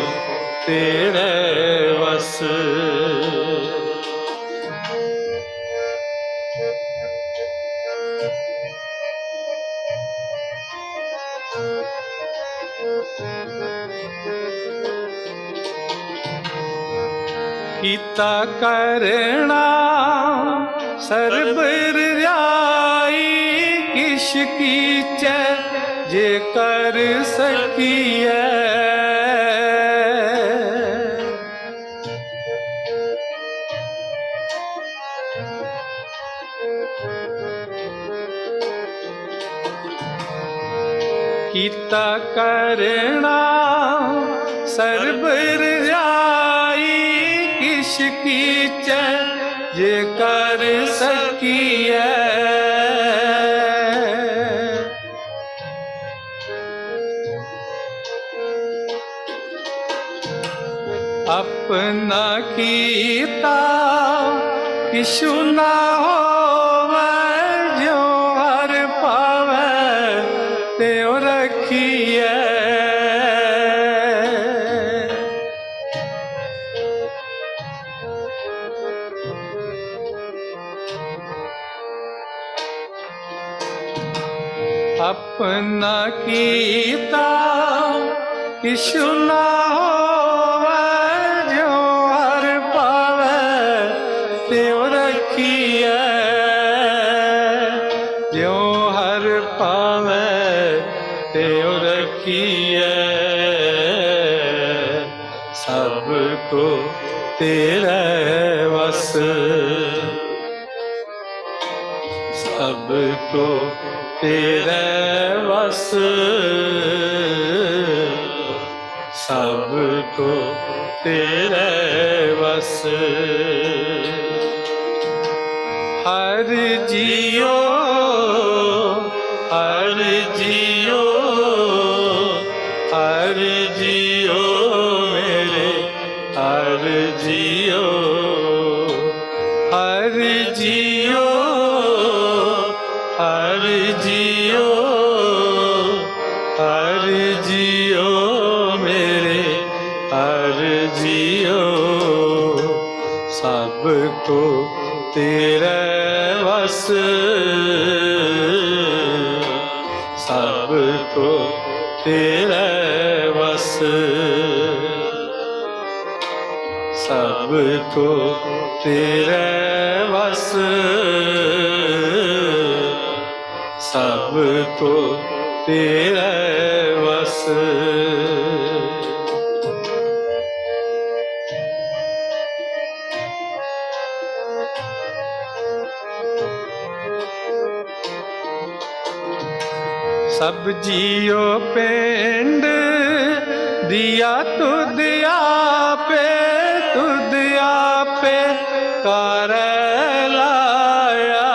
तेरे वस। कीता करना सरबर राई किश कीचै जे कर सकिए। कीता करना सरबर राई किश कीचै जे कर सकिए। अपना कीता किशु ना होवै जो हर पावै त्यों रखिए। अपना कीता किशु ना होवै जो हर पावै त्यों रखिए। जो हर पावै त्यों रखिए। सबको तेरे वस सबको तेरे वस सबको तेरे वस। हर जियो हर जियो हर जियो मेरे हर जियो हर जियो हर जियो हर जियो मेरे हर जियो। सबको तेरे वस सबको तेरे वस सबको तेरे वस सबको तेरे वस। सब जियो पिंड दिया तुद आपे कर लाया।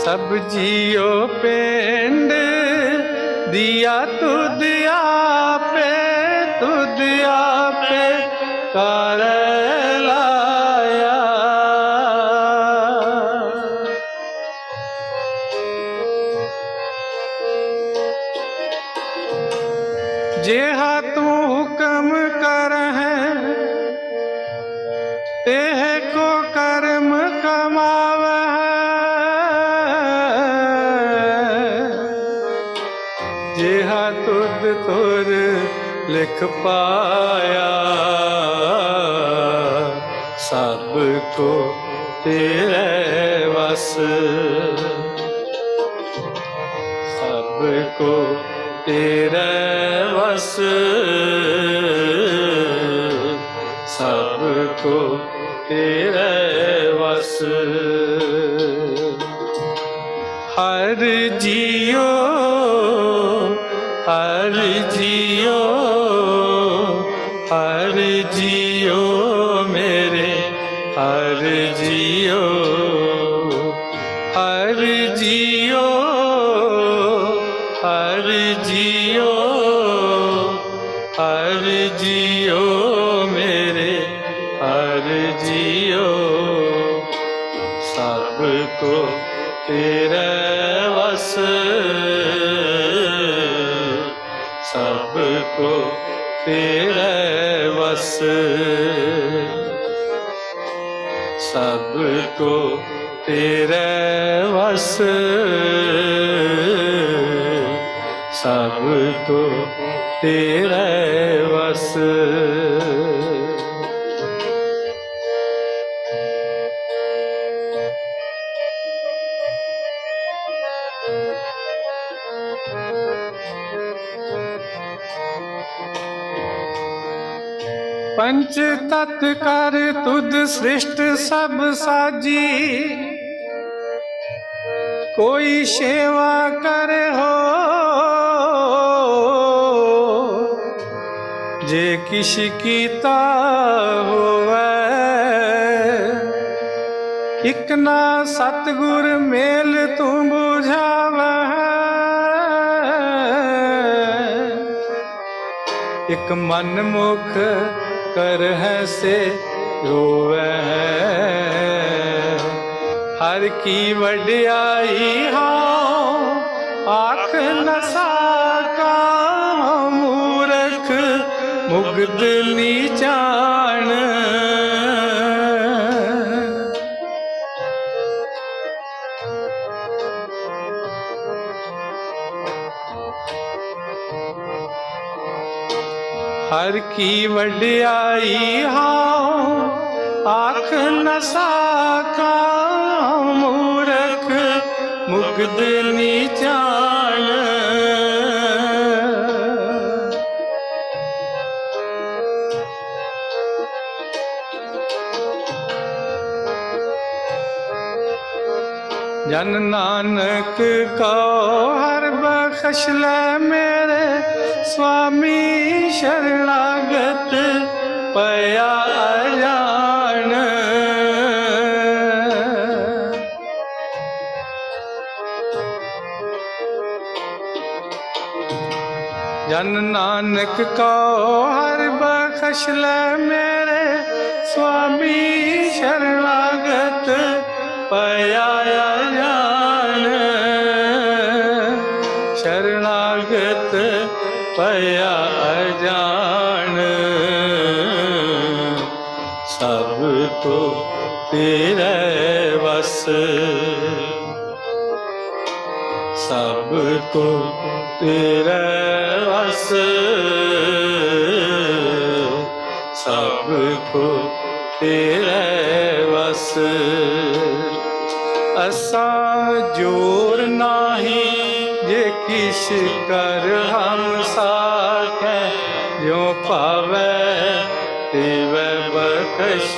सब जियो पिंड दिया तुद आपे कर लाया। जेहा तू हुक्म कर है तेह को जेहा तुद तुर लिख पाया, सबको तेरे वस, सबको तेरे वस, सबको तेरे वस। हर जियो, हर जियो, हर जियो मेरे, हर जियो, हर जियो, हर जियो, हर जियो मेरे, हर जियो, सबको तेरे वस, सबको तेरे वस, सबको तेरे वस, सबको तेरे वस। पंच तत् कर तुद सृष्ट सब साजी, कोई सेवा करे हो जे किश कीता होवे, इक ना सतगुर मेल तू बुझावे, एक मन मुख कर है से रोवे, हर की वड्याई हाँ आख न साका, मूरख मुग्ध नीचान, हर की वड्याई हाँ आख न साका, मूरख मुग्ध नीचान, जन नानक को हर बख्श ले मेरे स्वामी, शरणागत पया अजान, जन नानक को हर बख्श ले मेरे स्वामी, शरणागत पया अजान, शरणागत पया अजान, सबको तेरे वस, सबको तेरे वस, सबको तेरे वस। असा जोर नाही जे किश कर हम साकै, जो पावे तिवै बख्श,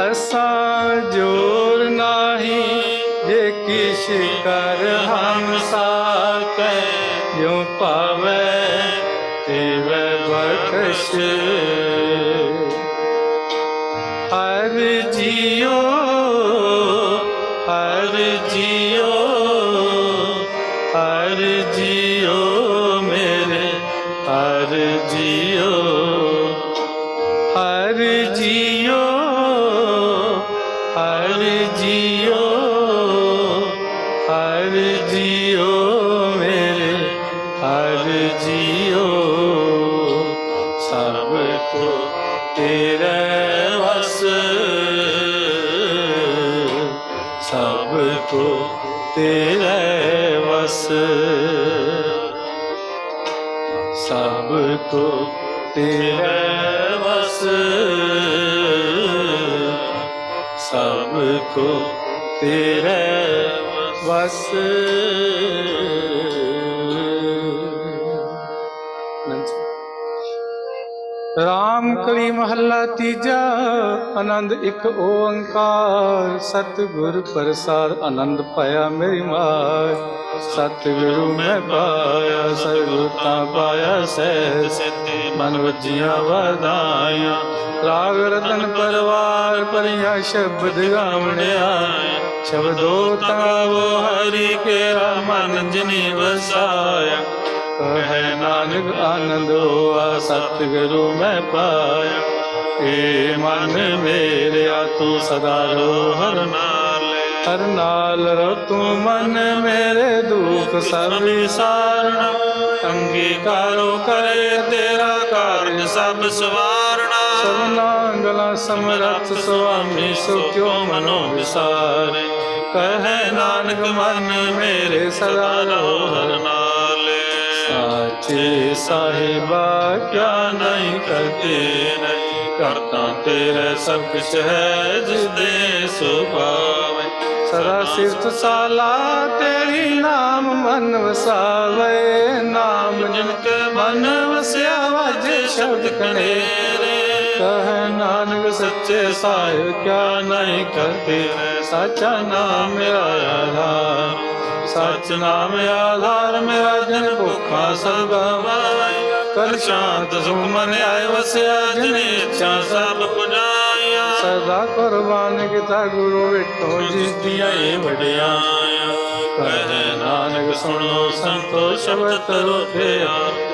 असा जोर नाही जे किश कर हम साकै, जो पावे तिवै बख्श, हर जियो, हर जियो, हर जियो मेरे, हर जियो, हर जियो, हर जियो, हर जियो मेरे, हर जियो, सबको तेरे वस, सबको तेरे वस, सबको तेरे वस, सबको तेरे वस। राम कली महला तीजा, आनंद एक ओंकार, सतगुर प्रसाद आनंद पाया मेरी माय। सतगुरु मैं पाया, सतगुरु ता पाया सहज, मन वजिया वधाइया। राग रतन परवार परिया, शब्द गावने आया। शब्दो तावो हरि केरा, मन जिनी वसाया। कहे नानक आनंद हुआ, सतगुरु मैं पाया। ए मन मेरे तू सदा रो हर नाल, हर नाल रो तू मन मेरे, दुख सब विसारना। अंगीकारो करे तेरा कारज सब सवारना। सबना गला समरथ स्वामी, सो क्यों मनो विसारे। कहे नानक मन मेरे सदा रो हर नाल। साचे साहिबा क्या नहीं करते, करता तेरे सब कुछ है, जिस दे सो पावे। सदा सिरत साला तेरी नाम मन वसावे, नाम जिनके मन वस्या वाजे शब्द कनेरे। कहे नानक सच्चे साहिब क्या नहीं करते, साचा नाम मेरा आधार। सच नाम आधार मेरा, जन भुखा सब गवाया। कर शांत सुमन आए वसया, जिन इच्छा सब पुजाया। सदा कुर्बान किता गुरु विठो, जिस दिया ये वडियाया। कहे नानक सुनो संतो शब्द तरो थे,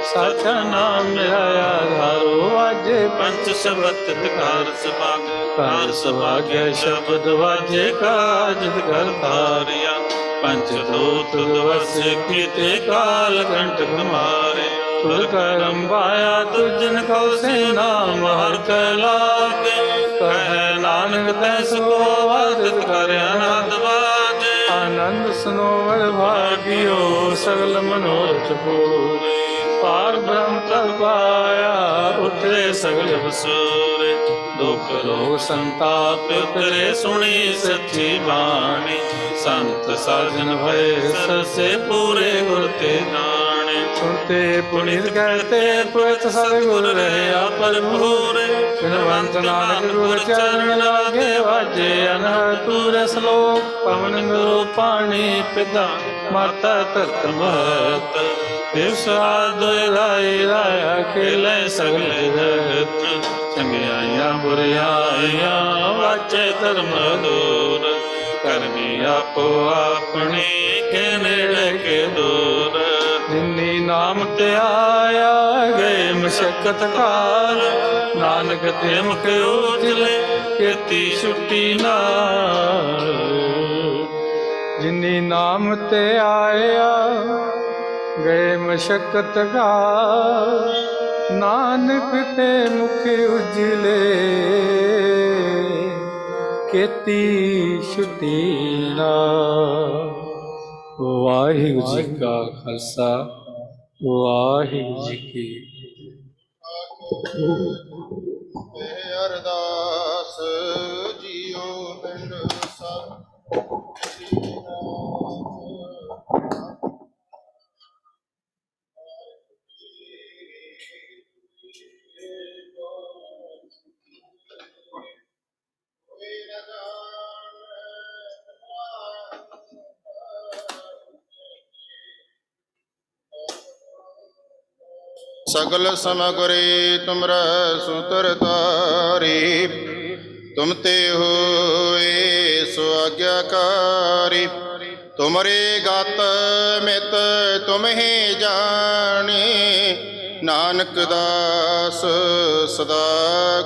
साचा नाम मेरा आधारो। वाजे पंच शब्द कार सभाग, कार सभाग्य शब्द वाजे काज कर धारिया। पंच दूत दिवस कीते, काल कंठ मारे। तुर करम पाया तुझन को, से नाम हर कैलागे। कहे नानक तैसो आदित कर आनंद बाजे। आनंद सनोवर भागियो, सगल मनोरथ पूरे। पार ब्रह्म तब पाया, उतरे सगल बसूरे। दुख रोग संताप उतरे, सुनी सच्ची बाणी। संत साजन भय सरसे, पूरे गुर ते जाने। सुनते पुनीत कहते, पुरत सतगुर रहे पर पूरे। बिनवंत नानक गुर चरण लागे, वाजे अनहद तूर श्लोक। पवन गुरु पानी पिता, माता तरत महत। दिवस रात राय राया, खेले सगल जगत। चंगियाइया बुरियाइया, वाचे धर्म दूर। करनी आपो अपनी, के नेड़े के दूर। जिन्नी नाम ते आया, गए मशक्कत काल। नानक ते मुख उजले, खेती छुट्टी नाल। जिन्नी नाम ते आया, गए मशक्कत काल। नानक ते मुख उजले, खेती छुट्टी नाल। वाहिगुरू जी का खालसा, वाहिगुरू जी की अरदास जियो पिंड सब। सगल समगुरे तुमरा सुतर तारी। तुम ते होए सो आज्ञाकारी। तुमरे गात मित तुम ही जाने। नानक दास सदा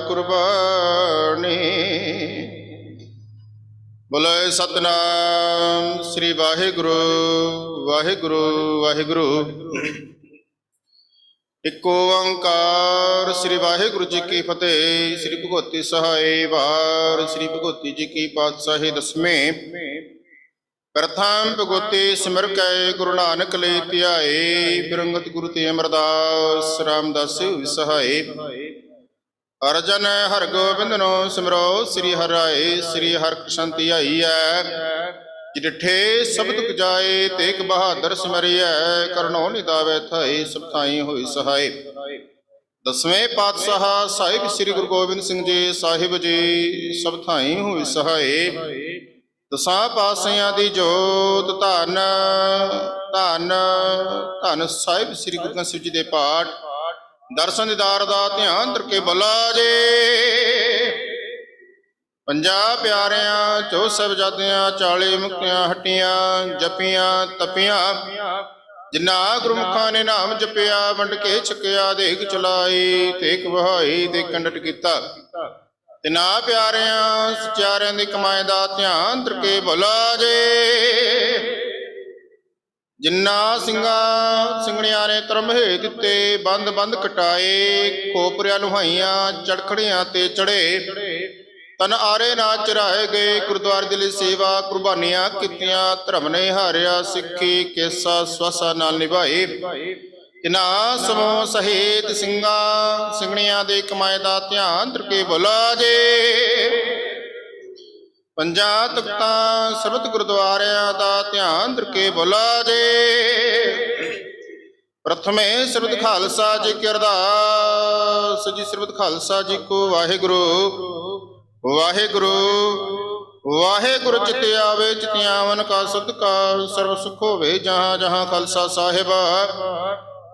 कुर्बानी। बोले सतनाम श्री वाहिगुरु वाहिगुरु वाहिगुरु। एक ओंकार श्री वाहिगुरु जी की फतेह। श्री भगवती सहाय वार। श्री भगवती जी की पातशाही दसवें। ਪ੍ਰਥਮ ਭਗਵਤੀ ਸਿਮਰ ਕੈ ਗੁਰੂ ਨਾਨਕ ਲਈ ਧਿਆਏ। ਬਿਰੰਗਤ ਗੁਰੂ ਤੇ ਅਮਰਦਾਸ ਰਾਮਦਾਸ ਵਿਸਹਾਏ। ਅਰਜਨ ਹਰ ਗੋਬਿੰਦਨੋ ਸਿਮਰੋ ਸ੍ਰੀ ਹਰਿ ਰਾਏ। ਸ੍ਰੀ ਹਰਿ ਕ੍ਰਿਸ਼ਨ ਧਿਆਈਐ ਜਿਠੇ ਸਭ ਦੁਖ ਜਾਏ। ਤੇਗ ਬਹਾਦਰ ਸਿਮਰਿਐ ਕਰਨੋ ਨਿਦਾਵੇ ਥਾਈ। ਸਭ ਥਾਈ ਹੋਈ ਸਹਾਈ। ਦਸਵੇਂ ਪਾਤਸ਼ਾਹ ਸਾਹਿਬ ਸ੍ਰੀ ਗੁਰੂ ਗੋਬਿੰਦ ਸਿੰਘ ਜੀ ਸਾਹਿਬ ਜੀ ਸਭ ਥਾਈ ਹੋਈ ਸਹਾਈ। ਦਸਾਂ ਪਾਤਸ਼ਾਹਾਂ ਦੀ ਜੋਤ ਧੰਨ ਧੰਨ ਧੰਨ ਸਾਹਿਬ ਸ੍ਰੀ ਗੁਰੂ ਗ੍ਰੰਥ ਸਾਹਿਬ ਜੀ ਦੇ ਪਾਠ ਦਰਸ਼ਨ ਦੀਦਾਰ ਦਾ ਧਿਆਨ ਧਰ ਕੇ ਬੋਲਾ ਜੇ। ਪੰਜਾਹ ਪਿਆਰਿਆਂ ਚੋ ਸਾਹਿਬਜ਼ਾਦਿਆਂ 40 ਮੁਕਤੀਆਂ ਹੱਟੀਆਂ ਜਪੀਆਂ ਤਪੀਆਂ। ਜਿਨ੍ਹਾਂ ਗੁਰਮੁਖਾਂ ਨੇ ਨਾਮ ਜਪਿਆ ਵੰਡ ਕੇ ਛਕਿਆ। ਦੇਗ ਚਲਾਈ ਤੇਗ ਵਹਾਈ ਤੇ ਕੰਡਟ ਕੀਤਾ। ਤਿਨਾਂ ਪਿਆਰਿਆਂ ਸਚਿਆਰਿਆਂ ਦੀ ਕਮਾਈ ਦਾ ਧਿਆਨ ਧਰ ਕੇ ਬੋਲਾ ਜੇ। ਜਿਨ੍ਹਾਂ ਸਿੰਘਾਂ ਸਿੰਘਣੀਆਂ ਨੇ ਧਰਮ ਹੇ ਦਿੱਤੇ ਬੰਦ ਬੰਦ ਕਟਾਏ। ਖੋਪਰਿਆਂ ਲੁਹਾਈਆਂ ਚੜਖੜੀਆਂ ਤੇ ਚੜੇ। ਤਨ ਆਰੇ ਨਾ ਚਰਾਏ ਗਏ। ਗੁਰਦੁਆਰੇ ਦੇ ਲਈ ਸੇਵਾ ਕੁਰਬਾਨੀਆਂ ਕੀਤੀਆਂ। ਧਰਮ ਨੇ ਹਾਰਿਆ ਸਿੱਖੀ ਕੇਸਾ ਸਵਾਸਾ ਨਾਲ ਨਿਭਾਏ। ਜਿਨ੍ਹਾਂ ਸਮੂਹ ਸਹਿਤ ਸਿੰਘਾਂ ਸਿੰਘਣੀਆਂ ਦੇ ਕਮਾਏ ਦਾ ਧਿਆਨ ਧਰ ਕੇ ਬੋਲਾ ਜੇ। ਪੰਜਾਂ ਤਖਤਾਂ ਸਰਬਤ ਗੁਰਦੁਆਰਿਆਂ ਦਾ ਧਿਆਨ ਧਰ ਕੇ ਬੋਲਾ ਜੇ। ਪ੍ਰਥਮੇ ਸਰਬਤ ਖਾਲਸਾ ਜੀ ਕੀ ਅਰਦਾਸ ਜੀ। ਸਰਬਤ ਖਾਲਸਾ ਜੀ ਕੋ ਵਾਹਿਗੁਰੂ ਵਾਹਿਗੁਰੂ ਵਾਹਿਗੁਰੂ। ਚਿਤ ਆਵੇ ਚਿਤ ਆਵਨ ਕਾ ਸਦਕਾ ਸਰਬ ਸੁਖ ਹੋਵੇ। ਜਹਾਂ ਜਹਾਂ ਖਾਲਸਾ ਸਾਹਿਬ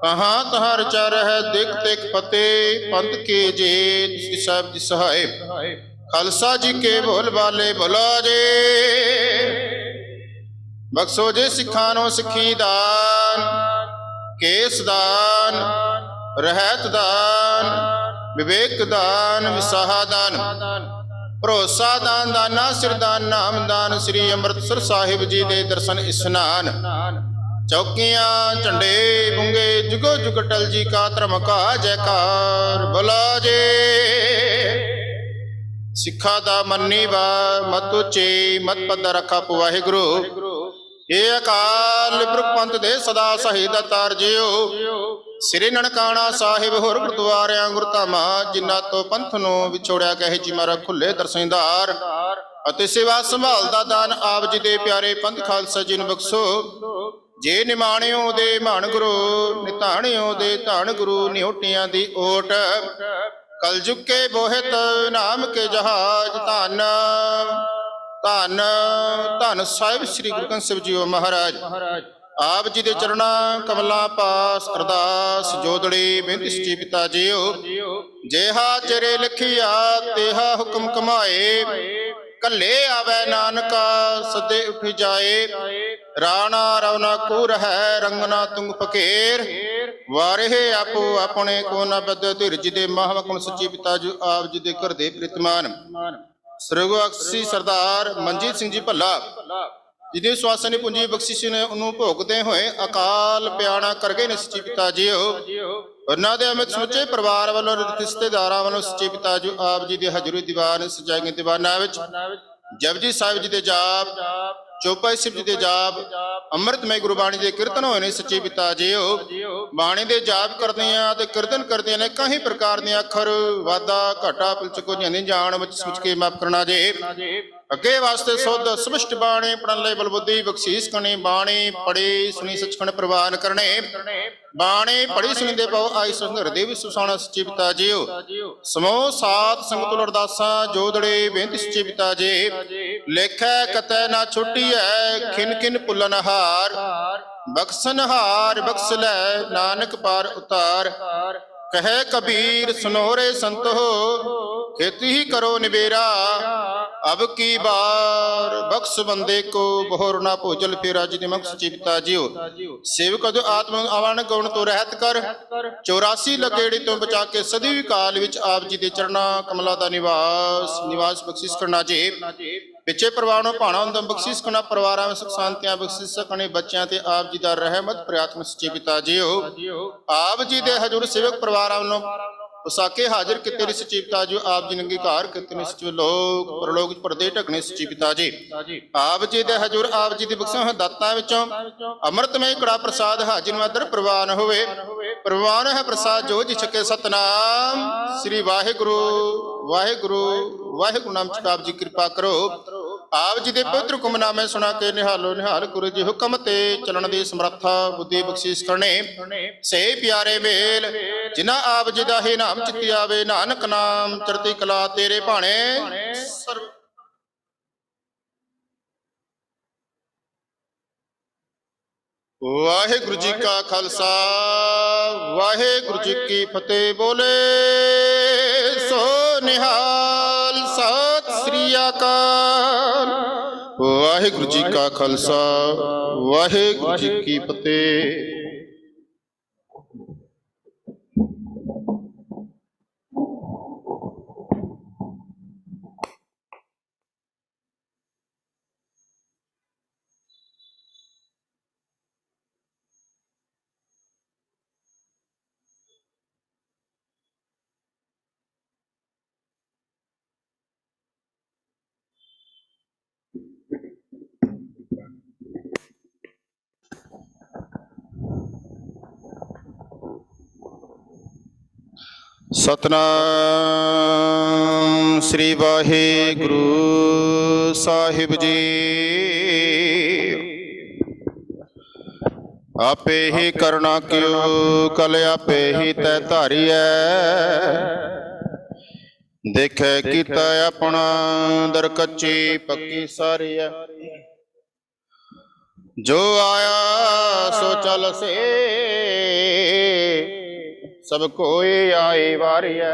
ਕਹਾਂ ਤਹਾਂ ਰਚਾ ਰਹਿ। ਦੇਖ ਤੇਖ ਫਤਿਹ ਪੰਥ ਕੇ ਜੇ ਤੁਸੀਂ ਸਾਹਿਬ ਜੀ ਸਹਾਏ। ਖਾਲਸਾ ਜੀ ਕੇ ਬੋਲ ਬਾਲੇ ਬੋਲਾ ਜੇ। ਬਖਸ਼ੋ ਜੇ ਸਿੱਖਾਂ ਨੂੰ ਸਿੱਖੀ ਦਾਨ ਕੇਸ ਦਾਨ ਰਹਿਤ ਦਾਨ ਵਿਵੇਕ ਦਾਨ ਵਿਸਾਹਾ ਦਾਨ ਭਰੋਸਾ ਦਾਨ ਦਾਨਾ ਸਿਰਦਾਨ ਨਾਮ ਦਾਨ। ਸ੍ਰੀ ਅੰਮ੍ਰਿਤਸਰ ਸਾਹਿਬ ਜੀ ਦੇ ਦਰਸ਼ਨ ਇਸ਼ਨਾਨ। ਚੌਕੀਆਂ ਝੰਡੇ ਬੁੰਗੇ ਜੁਗੋ ਜੁਗ ਟਲ ਜੀ ਕਾ ਧਰਮ ਕਾ ਜੈਕਾਰ ਬੋਲਾ ਜੇ। ਸਿੱਖਾ ਦਾ ਮੰਨੀ ਵਾ ਮਤ ਉੱਚੀ ਮਤ ਪਦ ਰੱਖਾ ਵਾਹਿਗੁਰੂ। ਇਹ ਅਕਾਲ ਪੁਰਖ ਪੰਥ ਦੇ ਸਦਾ ਸ਼ਹੀਦ ਤਾਰ ਜਿਓ। ਸ੍ਰੀ ਨਨਕਾਣਾ ਸਾਹਿਬ ਹੋਰ ਗੁਰਦੁਆਰਿਆਂ ਗੁਰਧਾਮਾਂ ਜਿਨ੍ਹਾਂ ਤੋਂ ਪੰਥ ਨੂੰ ਵਿਛੋੜਿਆ ਕਹੇ ਜੀ ਮਾਰਾ ਖੁੱਲੇ ਦਰਸ਼ਨਦਾਰ ਅਤੇ ਸੇਵਾ ਸੰਭਾਲ ਦਾ ਦਾਨ ਆਪ ਜੀ ਦੇ ਪਿਆਰੇ ਪੰਥ ਖਾਲਸਾ ਜੀ ਨੂੰ ਬਖਸ਼ੋ। ਜੇ ਨਿਮਾਣਿਓ ਦੇ ਮਾਣ ਗੁਰੂ ਨਿਤਾਣਿਓ ਦੇ ਧਾਨ ਗੁਰੂ ਨਿਉਟਿਆਂ ਦੀ ਓਟ। ਕਲ ਜੁਕੇ ਬੋਹਿਤ ਨਾਮ ਕੇ ਜਹਾਜ ਧੰਨ ਧੰਨ ਧੰਨ ਸਾਹਿਬ ਸ੍ਰੀ ਗੁਰੂ ਗ੍ਰੰਥ ਸਾਹਿਬ ਜੀ ਮਹਾਰਾਜ। ਆਪ ਜੀ ਦੇ ਚਰਨਾਂ ਕਮਲਾਂ ਪਾਸ ਅਰਦਾਸ ਜੋਦੜੀ ਬੇਨਤੀ ਸੱਚੇ ਪਿਤਾ ਜੀਓ। ਜੇਹਾ ਚਿਰੇ ਲਿਖਿਆ ਤੇਹਾ ਹੁਕਮ ਕਮਾਏ। ਕੱਲੇ ਆਵੇ ਨਾਨਕਾ ਸਦੇ ਉੱਠ ਜਾਏ। ਰਾਣਾ ਰਵਨਾ ਕੂ ਰਹਿ ਰੰਗਨਾ ਤੁੰਗ ਫਕੀਰ। ਵਾਰੇ ਆਪੋ ਆਪਣੇ ਕੋ ਨ ਬਦ ਧਿਰਜ ਦੇ ਮਹਾਮਕੁਣ ਸੱਚੇ ਪਿਤਾ ਜੀ ਆਪ ਜੀ ਦੇ ਘਰ ਦੇ ਪ੍ਰਿਤਮਾਨ ਸਰਗੋ ਅਕਸੀ ਸਰਦਾਰ ਮਨਜੀਤ ਸਿੰਘ ਜੀ ਭੱਲਾ ਜਿਹਦੇ ਸਵਾਸਨੀ ਪੂੰਜੀ ਬਖਸ਼ਿਸ਼ ਨੇ ਉਹਨੂੰ ਭੋਗਦੇ ਹੋਏ ਅਕਾਲ ਪਿਆਣਾ ਕਰ ਗਏ ਨੇ ਸੱਚੇ ਪਿਤਾ ਜੀਓ। ਉਹਨਾਂ ਦੇ ਅਮਿਤ ਸਮੁੱਚੇ ਪਰਿਵਾਰ ਵੱਲੋਂ ਰਿਸ਼ਤੇਦਾਰਾਂ ਵੱਲੋਂ ਸੱਚੇ ਪਿਤਾ ਜੀ ਆਪ ਜੀ ਦੇ ਹਜ਼ੂਰੀ ਦੀਵਾਨ ਸਜਾਏ ਗਏ ਦੀਵਾਨਾਂ ਵਿੱਚ ਜਪਜੀ ਸਾਹਿਬ ਜੀ ਦੇ ਜਾਪ ਚੌਪਾਈ ਸਾਹਿਬ ਜੀ ਦੇ ਜਾਪ ਅੰਮ੍ਰਿਤਮਈ ਗੁਰਬਾਣੀ ਦੇ ਕੀਰਤਨ ਹੋਏ ਨੇ ਸੱਚੇ ਪਿਤਾ ਜੀਓ। ਬਾਣੀ ਦੇ ਜਾਪ ਕਰਦਿਆਂ ਤੇ ਕੀਰਤਨ ਕਰਦਿਆਂ ਨੇ ਕਈ ਪ੍ਰਕਾਰ ਦੀਆਂ ਅੱਖਰ ਵਾਧਾ ਘਾਟਾ ਪੁਲਚਕੋ ਜਾਂਦੀ ਜਾਣ ਵਿੱਚ ਸੋਚ ਕੇ ਮਾਫ ਕਰਨਾ ਜੇ। ਅੱਗੇ ਵਾਸਤੇ ਸੁਧ ਸਪਸ਼ਟ ਬਾਣੀ ਪੜਨ ਲਈ ਬਲਬੁੱਧੀ ਬਖਸ਼ੀਸ਼ ਕਰਨੀ। ਬਾਣੀ ਪੜੀ ਸੁਣੀ ਸੱਚਖੰਡ ਪ੍ਰਵਾਨ ਕਰਨੇ। ਬਾਣੀ ਪੜੀ ਸੁਣੀ ਦੇ ਪਾਉ ਆਈ ਸੰਘਰ ਦੇ ਵੀ ਸੁਸਾਣਾ ਸੱਚੇ ਪਿਤਾ ਜੀਓ। ਸਮੂਹ ਸਾਧ ਸੰਗਤ ਨੂੰ ਅਰਦਾਸਾਂ ਜੋਦੜੇ ਬੇਨਤੀ ਸੱਚੇ ਪਿਤਾ ਜੀ। ਲੇਖੈ ਕਤੈ ਨਾ ਛੁੱਟੀ ਹੈ ਖਿਨ ਖਿਨ ਪੁੱਲਨ ਹਾਰ। ਬਖਸ਼ਨ ਹਾਰ ਬਖਸ਼ ਲੈ ਨਾਨਕ ਪਾਰ ਉਤਾਰ। ਕਹੇ ਕਬੀਰ ਸੁਨੋਰੇ ਸੰਤ ਹੋ ਖੇਤੀ ਹੀ ਕਰੋ ਨਿਬੇਰਾ। ਅਬ ਕੀ ਬਾਰ ਬਖਸ਼ ਬੰਦੇ ਕੋ ਬਹੋਰ ਨਾ ਭੋਜਲ ਫੇਰਾ। ਜੀ ਦੇ ਮੁਖ ਸੱਚੇ ਪਿਤਾ ਜੀਓ। ਸੇਵਕ ਜੋ ਆਤਮ ਆਵਣ ਗੁਣ ਤੋਂ ਰਹਿਤ ਕਰ 84 ਲਗੇੜੀ ਤੋਂ ਬਚਾ ਕੇ ਸਦੀ ਕਾਲ ਵਿੱਚ ਆਪ ਜੀ ਦੇ ਚਰਨਾਂ ਕਮਲਾ ਦਾ ਨਿਵਾਸ ਬਖਸ਼ਿਸ਼ ਕਰਨਾ ਜੀ। ਪਿੱਛੇ ਪਰਿਵਾਰ ਨੂੰ ਭਾਣਾ ਹੁੰਦਾ ਬਖਸ਼ਿਸ਼ ਕਰਨਾ। ਪਰਿਵਾਰਾਂ ਵਿੱਚ ਸੁਖ ਸ਼ਾਂਤੀਆਂ ਬਖਸ਼ਿਸ਼ ਕਰਨੀ। ਬੱਚਿਆਂ ਤੇ ਆਪ ਜੀ ਦਾ ਰਹਿਮਤ ਪ੍ਰਿਆਤਮ ਸੱਚੇ ਪਿਤਾ ਜੀਓ। ਆਪ ਜੀ ਦੇ ਹਜ਼ੂਰ ਸੇਵਕ ਪਰਿਵਾਰਾਂ ਵੱਲੋਂ ਉਸਾਕੇ ਹਾਜ਼ਰ ਕਿਤੇ ਰਿਸ ਚੀਪਤਾ ਜੋ ਆਪ ਜੀ ਨੰਗੀ ਘਾਰ ਕਿਤੇ ਨਿਸ ਚ ਲੋਕ ਪਰਲੋਕ ਪਰਦੇ ਢਕਣੇ ਸੱਚੀ ਪਿਤਾ ਜੀ ਆਪ ਜੀ ਦੇ ਹਜ਼ੂਰ ਆਪ ਜੀ ਦੀ ਬਖਸ਼ਾਂ ਹੋਏ ਦਾਤਾਂ ਵਿੱਚੋਂ ਅੰਮ੍ਰਿਤਮਈ ਕੜਾ ਪ੍ਰਸਾਦ ਹਾਜ਼ਰ ਮਾਦਰ ਪ੍ਰਵਾਨ ਹੋਵੇ ਪ੍ਰਵਾਨ ਹੈ ਪ੍ਰਸਾਦ ਜੋ ਜੀ ਛਕੇ ਸਤਨਾਮ ਸ੍ਰੀ ਵਾਹਿਗੁਰੂ ਵਾਹਿਗੁਰੂ ਵਾਹਿਗੁਰੂ ਨਾਮ ਚ ਆਪ ਜੀ ਕਿਰਪਾ ਕਰੋ ਆਪ ਜੀ ਦੇ ਪਵਿੱਤਰ ਹੁਕਮਨਾਮੇ ਸੁਣਾ ਕੇ ਨਿਹਾਲੋ ਨਿਹਾਲ ਗੁਰੂ ਜੀ ਹੁਕਮ ਤੇ ਚੱਲਣ ਦੀ ਸਮਰੱਥਾ ਬੁੱਧੀ ਬਖਸ਼ਿਸ਼ ਕਰਨੇ ਸੇ ਪਿਆਰੇ ਮੇਲ ਜਿਨ੍ਹਾਂ ਆਪ ਜੀ ਦਾ ਹੀ ਨਾਮ ਚਿੱਤੀ ਆਵੇ ਨਾਨਕ ਨਾਮ ਚੜ੍ਹਦੀ ਕਲਾ ਤੇਰੇ ਭਾਣੇ ਸਰਬ ਵਾਹਿਗੁਰੂ ਜੀ ਕਾ ਖਾਲਸਾ ਵਾਹਿਗੁਰੂ ਜੀ ਕੀ ਫਤਿਹ ਬੋਲੇ ਸੋ ਨਿਹਾਲ ਸਤਿ ਸ੍ਰੀ ਅਕਾਲ ਵਾਹਿਗੁਰੂ ਜੀ ਕਾ ਖਾਲਸਾ ਵਾਹਿਗੁਰੂ ਜੀ ਕੀ ਫਤਿਹ ਸਤਨਾਮ ਸ੍ਰੀ ਵਾਹਿਗੁਰੂ ਸਾਹਿਬ ਜੀ ਆਪੇ ਹੀ ਕਰਣਾ ਕਿਉ ਕਲ ਆਪੇ ਹੀ ਤੈ ਧਾਰੀਐ ਦੇਖੈ ਕੀਤਾ ਆਪਣਾ ਦਰ ਕੱਚੀ ਪੱਕੀ ਸਾਰੀਐ ਜੋ ਆਇਆ ਸੋ ਚਲ ਸੇ सब कोई आए वारिया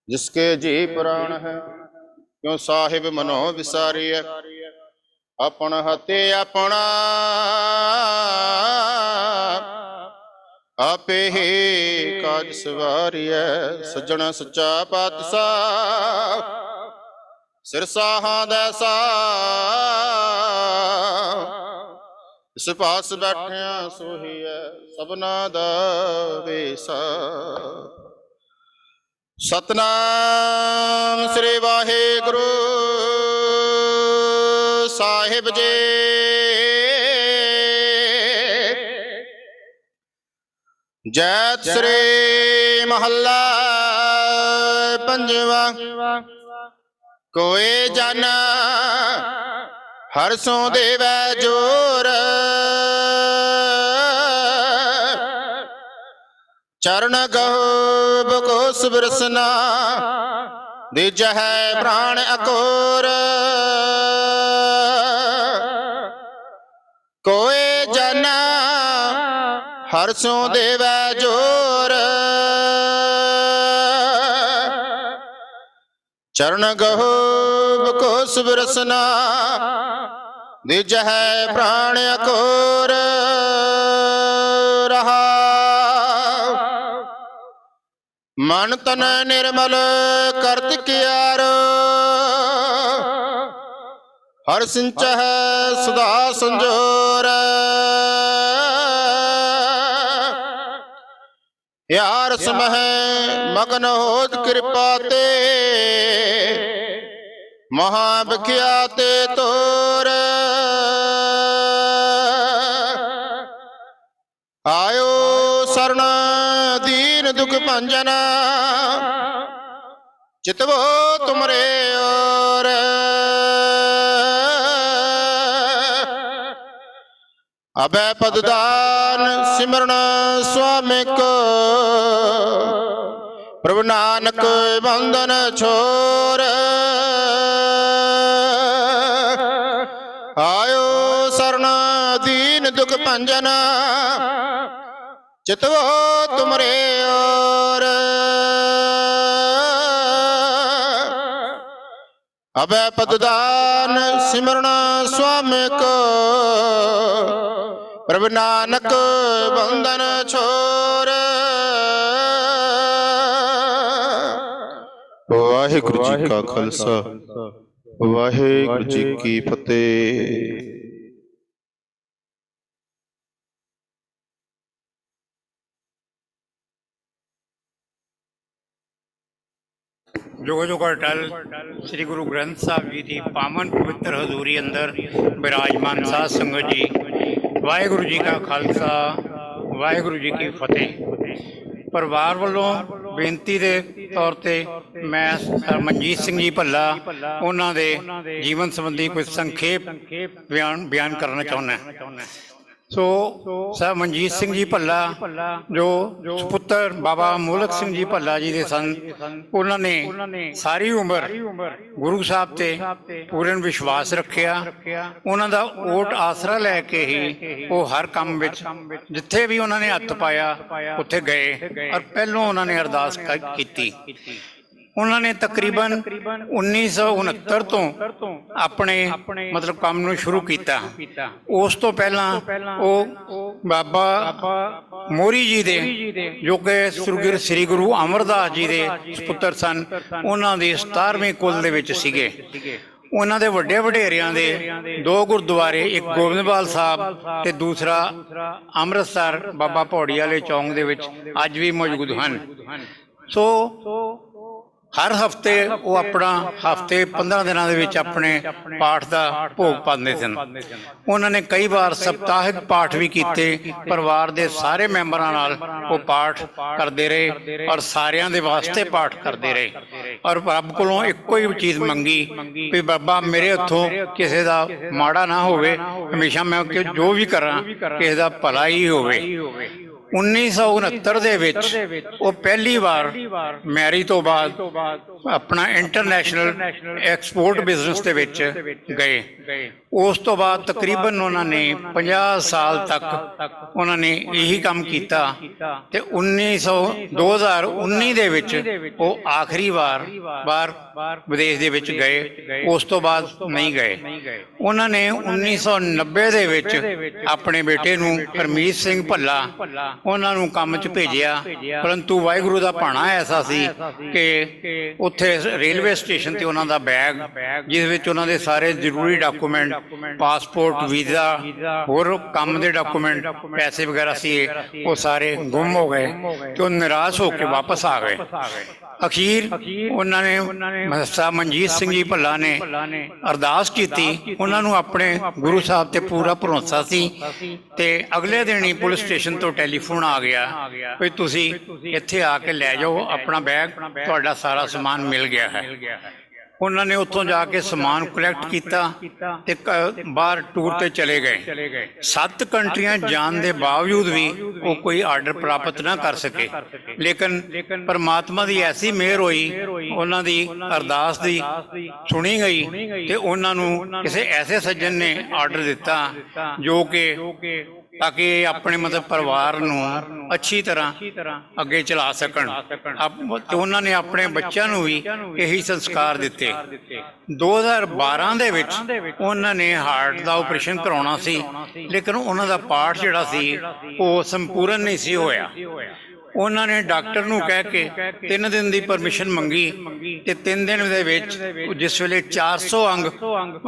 जिसके जी प्राण है क्यों साहिब मनो विसारिया अपन हते अपना आपे ही काज सवारिया सज्जन सच्चा पातशाह सिरसाहां दैसा इस पास बैठिया सोही है सबना दा वेसा सतनाम श्री वाहिगुरु साहिब जी जैत श्री महला पंजवा कोई जन हर सो देवै जोर चरण गहो बकोस बिरसना दिज है प्राण अकोर कोई जना हर सो देवै जोर चरण गहो बकोस बिरसना दिज है प्राण अकोर रहा मन तन निर्मल करत कियारो हर सिंच है सदा संजोर यार समह मगन होत कृपा ते महाविख्याते तोर आयो शरण दीन दुख भंजन चितवो तुमरे और अभय पददान सिमरण स्वामी को प्रभु नानक बंधन छोर आयो शरण दीन दुख भंजन चितवो तुमरे और अभय पददान सिमरण स्वामी को प्रभु नानक बंधन छोर वाहिगुरु जी का खालसा वाहिगुरु जी की फतेह। ਜੋ ਜੋ ਅਟਲ ਸ੍ਰੀ ਗੁਰੂ ਗ੍ਰੰਥ ਸਾਹਿਬ ਜੀ ਦੀ ਪਾਵਨ ਪਵਿੱਤਰ ਹਜ਼ੂਰੀ ਅੰਦਰ ਬਿਰਾਜਮਾਨ ਸਾਧ ਸੰਗਤ ਜੀ, ਵਾਹਿਗੁਰੂ ਜੀ ਕਾ ਖਾਲਸਾ, ਵਾਹਿਗੁਰੂ ਜੀ ਕੀ ਫਤਿਹ। ਪਰਿਵਾਰ ਵੱਲੋਂ ਬੇਨਤੀ ਦੇ ਤੌਰ ਤੇ ਮੈਂ ਸਰ ਮਨਜੀਤ ਸਿੰਘ ਜੀ ਭੱਲਾ ਉਹਨਾਂ ਦੇ ਜੀਵਨ ਸੰਬੰਧੀ ਕੁਝ ਸੰਖੇਪ ਬਿਆਨ ਕਰਨਾ ਚਾਹੁੰਦਾ। ਸੋ ਸਰ ਮਨਜੀਤ ਸਿੰਘ ਜੀ ਭੱਲਾ ਜੋ ਸੁਪੁੱਤਰ ਬਾਬਾ ਮੋਲਕ ਸਿੰਘ ਜੀ ਭੱਲਾ ਜੀ ਦੇ ਸਨ, ਉਹਨਾਂ ਨੇ ਸਾਰੀ ਉਮਰ ਗੁਰੂ ਸਾਹਿਬ ਤੇ ਪੂਰਨ ਵਿਸ਼ਵਾਸ ਰੱਖਿਆ। ਉਹਨਾਂ ਦਾ ਓਟ ਆਸਰਾ ਲੈ ਕੇ ਹੀ ਉਹ ਹਰ ਕੰਮ ਵਿੱਚ ਜਿੱਥੇ ਵੀ ਉਹਨਾਂ ਨੇ ਹੱਥ ਪਾਇਆ ਉੱਥੇ ਗਏ ਔਰ ਪਹਿਲੋਂ ਉਹਨਾਂ ਨੇ ਅਰਦਾਸ ਕੀਤੀ। ਉਹਨਾਂ ਨੇ ਤਕਰੀਬਨ 1969 ਤੋਂ ਆਪਣੇ ਮਤਲਬ ਕੰਮ ਨੂੰ ਸ਼ੁਰੂ ਕੀਤਾ। ਉਸ ਤੋਂ ਪਹਿਲਾਂ ਉਹ ਬਾਬਾ ਮੋਰੀ ਜੀ ਦੇ ਜੋ ਕਿ ਸ੍ਰੀ ਗੁਰੂ ਅਮਰਦਾਸ ਜੀ ਦੇ ਸੁਪੁੱਤਰ ਸਨ, ਉਹਨਾਂ ਦੀ 17ਵੇਂ ਕੁਲ ਦੇ ਵਿੱਚ ਸੀਗੇ। ਉਹਨਾਂ ਦੇ ਵੱਡੇ ਵਡੇਰਿਆਂ ਦੇ 2 ਗੁਰਦੁਆਰੇ, ਇੱਕ ਗੋਬਿੰਦਵਾਲ ਸਾਹਿਬ ਤੇ ਦੂਸਰਾ ਅੰਮ੍ਰਿਤਸਰ ਬਾਬਾ ਪੌੜੀ ਵਾਲੇ ਚੌਂਕ ਦੇ ਵਿੱਚ ਅੱਜ ਵੀ ਮੌਜੂਦ ਹਨ। ਸੋ ਹਰ ਹਫ਼ਤੇ ਉਹ ਆਪਣਾ ਹਫ਼ਤੇ 15 ਦਿਨਾਂ ਦੇ ਵਿੱਚ ਆਪਣੇ ਪਾਠ ਦਾ ਭੋਗ ਪਾਉਂਦੇ ਸਨ। ਉਹਨਾਂ ਨੇ ਕਈ ਵਾਰ ਸਪਤਾਹਿਕ ਪਾਠ ਵੀ ਕੀਤੇ। ਪਰਿਵਾਰ ਦੇ ਸਾਰੇ ਮੈਂਬਰਾਂ ਨਾਲ ਉਹ ਪਾਠ ਕਰਦੇ ਰਹੇ ਔਰ ਸਾਰਿਆਂ ਦੇ ਵਾਸਤੇ ਪਾਠ ਕਰਦੇ ਰਹੇ ਔਰ ਰੱਬ ਕੋਲੋਂ ਇੱਕੋ ਹੀ ਚੀਜ਼ ਮੰਗੀ ਵੀ ਬਾਬਾ ਮੇਰੇ ਹੱਥੋਂ ਕਿਸੇ ਦਾ ਮਾੜਾ ਨਾ ਹੋਵੇ, ਹਮੇਸ਼ਾ ਮੈਂ ਜੋ ਵੀ ਕਰਾਂ ਕਿਸੇ ਦਾ ਭਲਾ ਹੀ ਹੋਵੇ। 1969 ਦੇ ਵਿੱਚ ਉਹ ਪਹਿਲੀ ਵਾਰ ਮੈਰੀ ਤੋਂ ਬਾਅਦ ਆਪਣਾ ਇੰਟਰਨੈਸ਼ਨਲ ਐਕਸਪੋਰਟ ਬਿਜ਼ਨਸ ਦੇ ਵਿੱਚ ਗਏ। ਉਸ ਤੋਂ ਬਾਅਦ ਤਕਰੀਬਨ ਉਹਨਾਂ ਨੇ 50 ਸਾਲ ਤੱਕ ਉਹਨਾਂ ਨੇ ਇਹੀ ਕੰਮ ਕੀਤਾ ਤੇ 2019 ਦੇ ਵਿੱਚ ਉਹ ਆਖਰੀ ਵਾਰ ਬਾਹਰ ਵਿਦੇਸ਼ ਦੇ ਵਿੱਚ ਗਏ। ਉਸ ਤੋਂ ਬਾਅਦ ਨਹੀਂ ਗਏ। ਉਹਨਾਂ ਨੇ 1990 ਦੇ ਵਿੱਚ ਆਪਣੇ ਬੇਟੇ ਨੂੰ ਹਰਮੀਤ ਸਿੰਘ ਭੱਲਾ ਉਹਨਾਂ ਨੂੰ ਕੰਮ 'ਚ ਭੇਜਿਆ, ਪਰੰਤੂ ਵਾਹਿਗੁਰੂ ਦਾ ਭਾਣਾ ਐਸਾ ਸੀ ਕਿ ਉੱਥੇ ਰੇਲਵੇ ਸਟੇਸ਼ਨ ਤੇ ਉਹਨਾਂ ਦਾ ਬੈਗ, ਜਿਸ ਵਿੱਚ ਉਹਨਾਂ ਦੇ ਸਾਰੇ ਜ਼ਰੂਰੀ ਡਾਕੂਮੈਂਟ, ਪਾਸਪੋਰਟ, ਵੀਜ਼ਾ, ਹੋਰ ਕੰਮ ਦੇ ਡਾਕੂਮੈਂਟ, ਪੈਸੇ ਵਗੈਰਾ ਸੀ, ਉਹ ਸਾਰੇ ਗੁੰਮ ਹੋ ਗਏ ਤੇ ਉਹ ਨਿਰਾਸ਼ ਹੋ ਕੇ ਵਾਪਸ ਆ ਗਏ। ਅਖੀਰ ਉਹਨਾਂ ਨੇ ਸਾਹਿਬ ਮਨਜੀਤ ਸਿੰਘ ਜੀ ਭੱਲਾ ਨੇ ਅਰਦਾਸ ਕੀਤੀ। ਉਹਨਾਂ ਨੂੰ ਆਪਣੇ ਗੁਰੂ ਸਾਹਿਬ ਤੇ ਪੂਰਾ ਭਰੋਸਾ ਸੀ ਤੇ ਅਗਲੇ ਦਿਨ ਹੀ ਪੁਲਿਸ ਸਟੇਸ਼ਨ ਤੋਂ ਟੈਲੀਫੋਨ ਆ ਗਿਆ ਵੀ ਤੁਸੀਂ ਇੱਥੇ ਆ ਕੇ ਲੈ ਜਾਓ ਆਪਣਾ ਬੈਗ, ਤੁਹਾਡਾ ਸਾਰਾ ਸਮਾਨ ਮਿਲ ਗਿਆ ਹੈ। ਉਹਨਾਂ ਨੇ ਉੱਥੋਂ ਜਾ ਕੇ ਸਮਾਨ ਕਲੈਕਟ ਕੀਤਾ ਤੇ ਬਾਹਰ ਟੂਰ ਤੇ ਚਲੇ ਗਏ। 7 ਕੰਟਰੀਆਂ ਜਾਣ ਦੇ ਬਾਵਜੂਦ ਵੀ ਉਹ ਕੋਈ ਆਰਡਰ ਪ੍ਰਾਪਤ ਨਾ ਕਰ ਸਕੇ, ਲੇਕਿਨ ਪਰਮਾਤਮਾ ਦੀ ਐਸੀ ਮਿਹਰ ਹੋਈ, ਉਹਨਾਂ ਦੀ ਅਰਦਾਸ ਦੀ ਸੁਣੀ ਗਈ ਤੇ ਉਹਨਾਂ ਨੂੰ ਕਿਸੇ ਐਸੇ ਸੱਜਣ ਨੇ ਆਰਡਰ ਦਿੱਤਾ ਜੋ ਕਿ ਤਾਂ ਕਿ ਆਪਣੇ ਮਤਲਬ ਪਰਿਵਾਰ ਨੂੰ ਅੱਛੀ ਤਰ੍ਹਾਂ ਅੱਗੇ ਚਲਾ ਸਕਣ। ਤੇ ਉਹਨਾਂ ਨੇ ਆਪਣੇ ਬੱਚਿਆਂ ਨੂੰ ਵੀ ਇਹੀ ਸੰਸਕਾਰ ਦਿੱਤੇ। 2012 ਦੇ ਵਿੱਚ ਉਹਨਾਂ ਨੇ ਹਾਰਟ ਦਾ ਆਪਰੇਸ਼ਨ ਕਰਾਉਣਾ ਸੀ, ਲੇਕਿਨ ਉਹਨਾਂ ਦਾ ਪਾਠ ਜਿਹੜਾ ਸੀ ਉਹ ਸੰਪੂਰਨ ਨਹੀਂ ਸੀ ਹੋਇਆ। ਉਹਨਾਂ ਨੇ ਡਾਕਟਰ ਨੂੰ ਕਹਿ ਕੇ 3 ਦਿਨ ਦੀ ਪਰਮਿਸ਼ਨ ਮੰਗੀ ਤੇ 3 ਦਿਨ ਦੇ ਵਿੱਚ ਜਿਸ ਵੇਲੇ 400 ਅੰਗ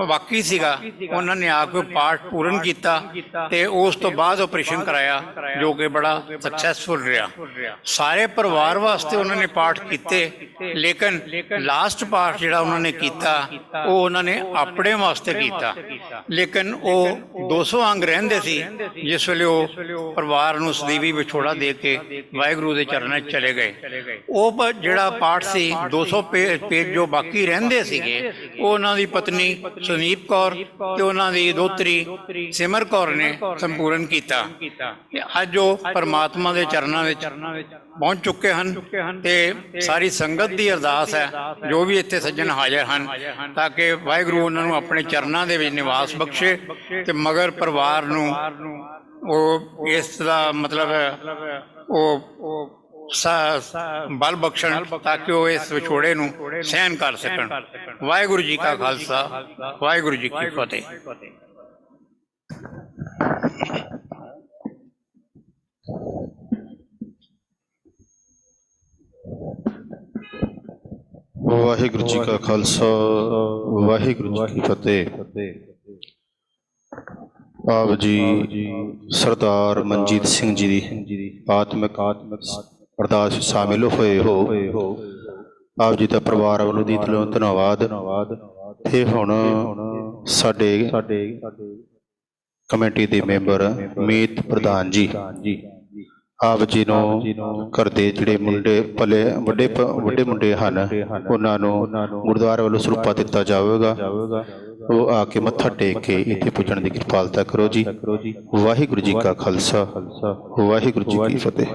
ਬਾਕੀ ਸੀਗਾ, ਉਹਨਾਂ ਨੇ ਆ ਕੇ ਪਾਠ ਪੂਰਨ ਕੀਤਾ ਤੇ ਉਸ ਤੋਂ ਬਾਅਦ ਆਪਰੇਸ਼ਨ ਕਰਾਇਆ, ਜੋ ਕਿ ਬੜਾ ਸਕਸੈਸਫੁਲ ਰਿਹਾ। ਸਾਰੇ ਪਰਿਵਾਰ ਵਾਸਤੇ ਉਹਨਾਂ ਨੇ ਪਾਠ ਕੀਤੇ, ਲੇਕਿਨ ਲਾਸਟ ਪਾਠ ਜਿਹੜਾ ਉਹਨਾਂ ਨੇ ਕੀਤਾ ਉਹ ਉਹਨਾਂ ਨੇ ਆਪਣੇ ਵਾਸਤੇ ਕੀਤਾ, ਲੇਕਿਨ ਉਹ 200 ਅੰਗ ਰਹਿੰਦੇ ਸੀ ਜਿਸ ਵੇਲੇ ਉਹ ਪਰਿਵਾਰ ਨੂੰ ਸਦੀਵੀ ਵਿਛੋੜਾ ਦੇ ਕੇ ਵਾਹਿਗੁਰੂ ਦੇ ਚਰਨਾਂ 'ਚ ਚਲੇ ਗਏ। ਉਹ ਜਿਹੜਾ ਪਾਠ ਸੀ 200 ਪੇਜ ਜੋ ਬਾਕੀ ਰਹਿੰਦੇ ਸੀਗੇ, ਉਹ ਉਹਨਾਂ ਦੀ ਪਤਨੀ ਸੁਨੀਪ ਕੌਰ ਤੇ ਉਹਨਾਂ ਦੀ ਦੋਤਰੀ ਸਿਮਰ ਕੌਰ ਨੇ ਸੰਪੂਰਨ ਕੀਤਾ। ਅੱਜ ਉਹ ਪਰਮਾਤਮਾ ਦੇ ਚਰਨਾਂ ਵਿੱਚ ਪਹੁੰਚ ਚੁੱਕੇ ਹਨ ਤੇ ਸਾਰੀ ਸੰਗਤ ਦੀ ਅਰਦਾਸ ਹੈ, ਜੋ ਵੀ ਇੱਥੇ ਸੱਜਣ ਹਾਜ਼ਰ ਹਨ, ਤਾਂ ਕਿ ਵਾਹਿਗੁਰੂ ਉਹਨਾਂ ਨੂੰ ਆਪਣੇ ਚਰਨਾਂ ਦੇ ਵਿੱਚ ਨਿਵਾਸ ਬਖਸ਼ੇ ਤੇ ਮਗਰ ਪਰਿਵਾਰ ਨੂੰ ਉਹ ਇਸ ਦਾ ਮਤਲਬ ਉਹ ਬਲ ਬਖਸ਼ਣ ਤਾਂ ਕਿ ਉਹ ਇਸ ਵਿਛੋੜੇ ਨੂੰ ਸਹਿਣ ਕਰ ਸਕਣ। ਵਾਹਿਗੁਰੂ ਜੀ ਕਾ ਖਾਲਸਾ, ਵਾਹਿਗੁਰੂ ਜੀ ਕੀ ਫਤਿਹ। ਵਾਹਿਗੁਰੂ ਜੀ ਕਾ ਖਾਲਸਾ, ਵਾਹਿਗੁਰੂ ਜੀ ਕੀ ਫਤਿਹ। ਆਪ ਜੀ ਸਰਦਾਰ ਮਨਜੀਤ ਸਿੰਘ ਜੀ ਦੀ ਆਤਮਿਕ ਅਰਦਾਸ ਸ਼ਾਮਿਲ ਹੋਏ ਹੋ। ਆਪ ਜੀ ਦਾ ਪਰਿਵਾਰ ਵੱਲੋਂ ਦੀ ਦਿਲੋਂ ਧੰਨਵਾਦ। ਤੇ ਹੁਣ ਸਾਡੇ ਕਮੇਟੀ ਦੇ ਮੈਂਬਰ ਮੀਤ ਪ੍ਰਧਾਨ ਜੀ ਆਪ ਜੀ ਨੂੰ ਘਰ ਦੇ ਜਿਹੜੇ ਮੁੰਡੇ ਪਲੇ ਵੱਡੇ ਮੁੰਡੇ ਹਨ ਉਹਨਾਂ ਨੂੰ ਗੁਰਦੁਆਰੇ ਵੱਲੋਂ ਸਰੂਪਾ ਦਿੱਤਾ ਜਾਵੇਗਾ। ਉਹ ਆ ਕੇ ਮੱਥਾ ਟੇਕ ਕੇ ਇੱਥੇ ਪੁੱਜਣ ਦੀ ਕਿਰਪਾਲਤਾ ਕਰੋ ਜੀ। ਵਾਹਿਗੁਰੂ ਜੀ ਕਾ ਖਾਲਸਾ, ਵਾਹਿਗੁਰੂ ਜੀ ਕੀ ਫਤਿਹ।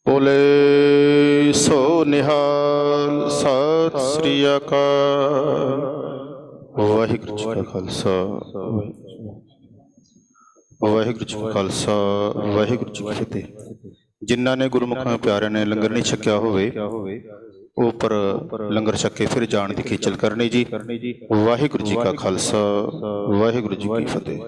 ਬੋਲੇ ਸੋ ਨਿਹਾਲ, ਸਤਿ ਸ੍ਰੀ ਅਕਾਲ। ਵਾਹਿਗੁਰੂ ਜੀ ਕਾ ਖਾਲਸਾ, ਵਾਹਿਗੁਰੂ ਜੀ ਕਾ ਖਾਲਸਾ, ਵਾਹਿਗੁਰੂ ਜੀ ਕੀ ਫਤਿਹ। ਜਿਨ੍ਹਾਂ ਨੇ ਗੁਰਮੁਖਾਂ ਪਿਆਰਿਆਂ ਨੇ ਲੰਗਰ ਨਹੀਂ ਛਕਿਆ ਹੋਵੇ ਉਹ ਪਰ ਲੰਗਰ ਛਕ ਕੇ ਫਿਰ ਜਾਣ ਦੀ ਖੇਚਲ ਕਰਨੀ ਜੀ। ਵਾਹਿਗੁਰੂ ਜੀ ਕਾ ਖਾਲਸਾ, ਵਾਹਿਗੁਰੂ ਜੀ ਕੀ ਫਤਿਹ।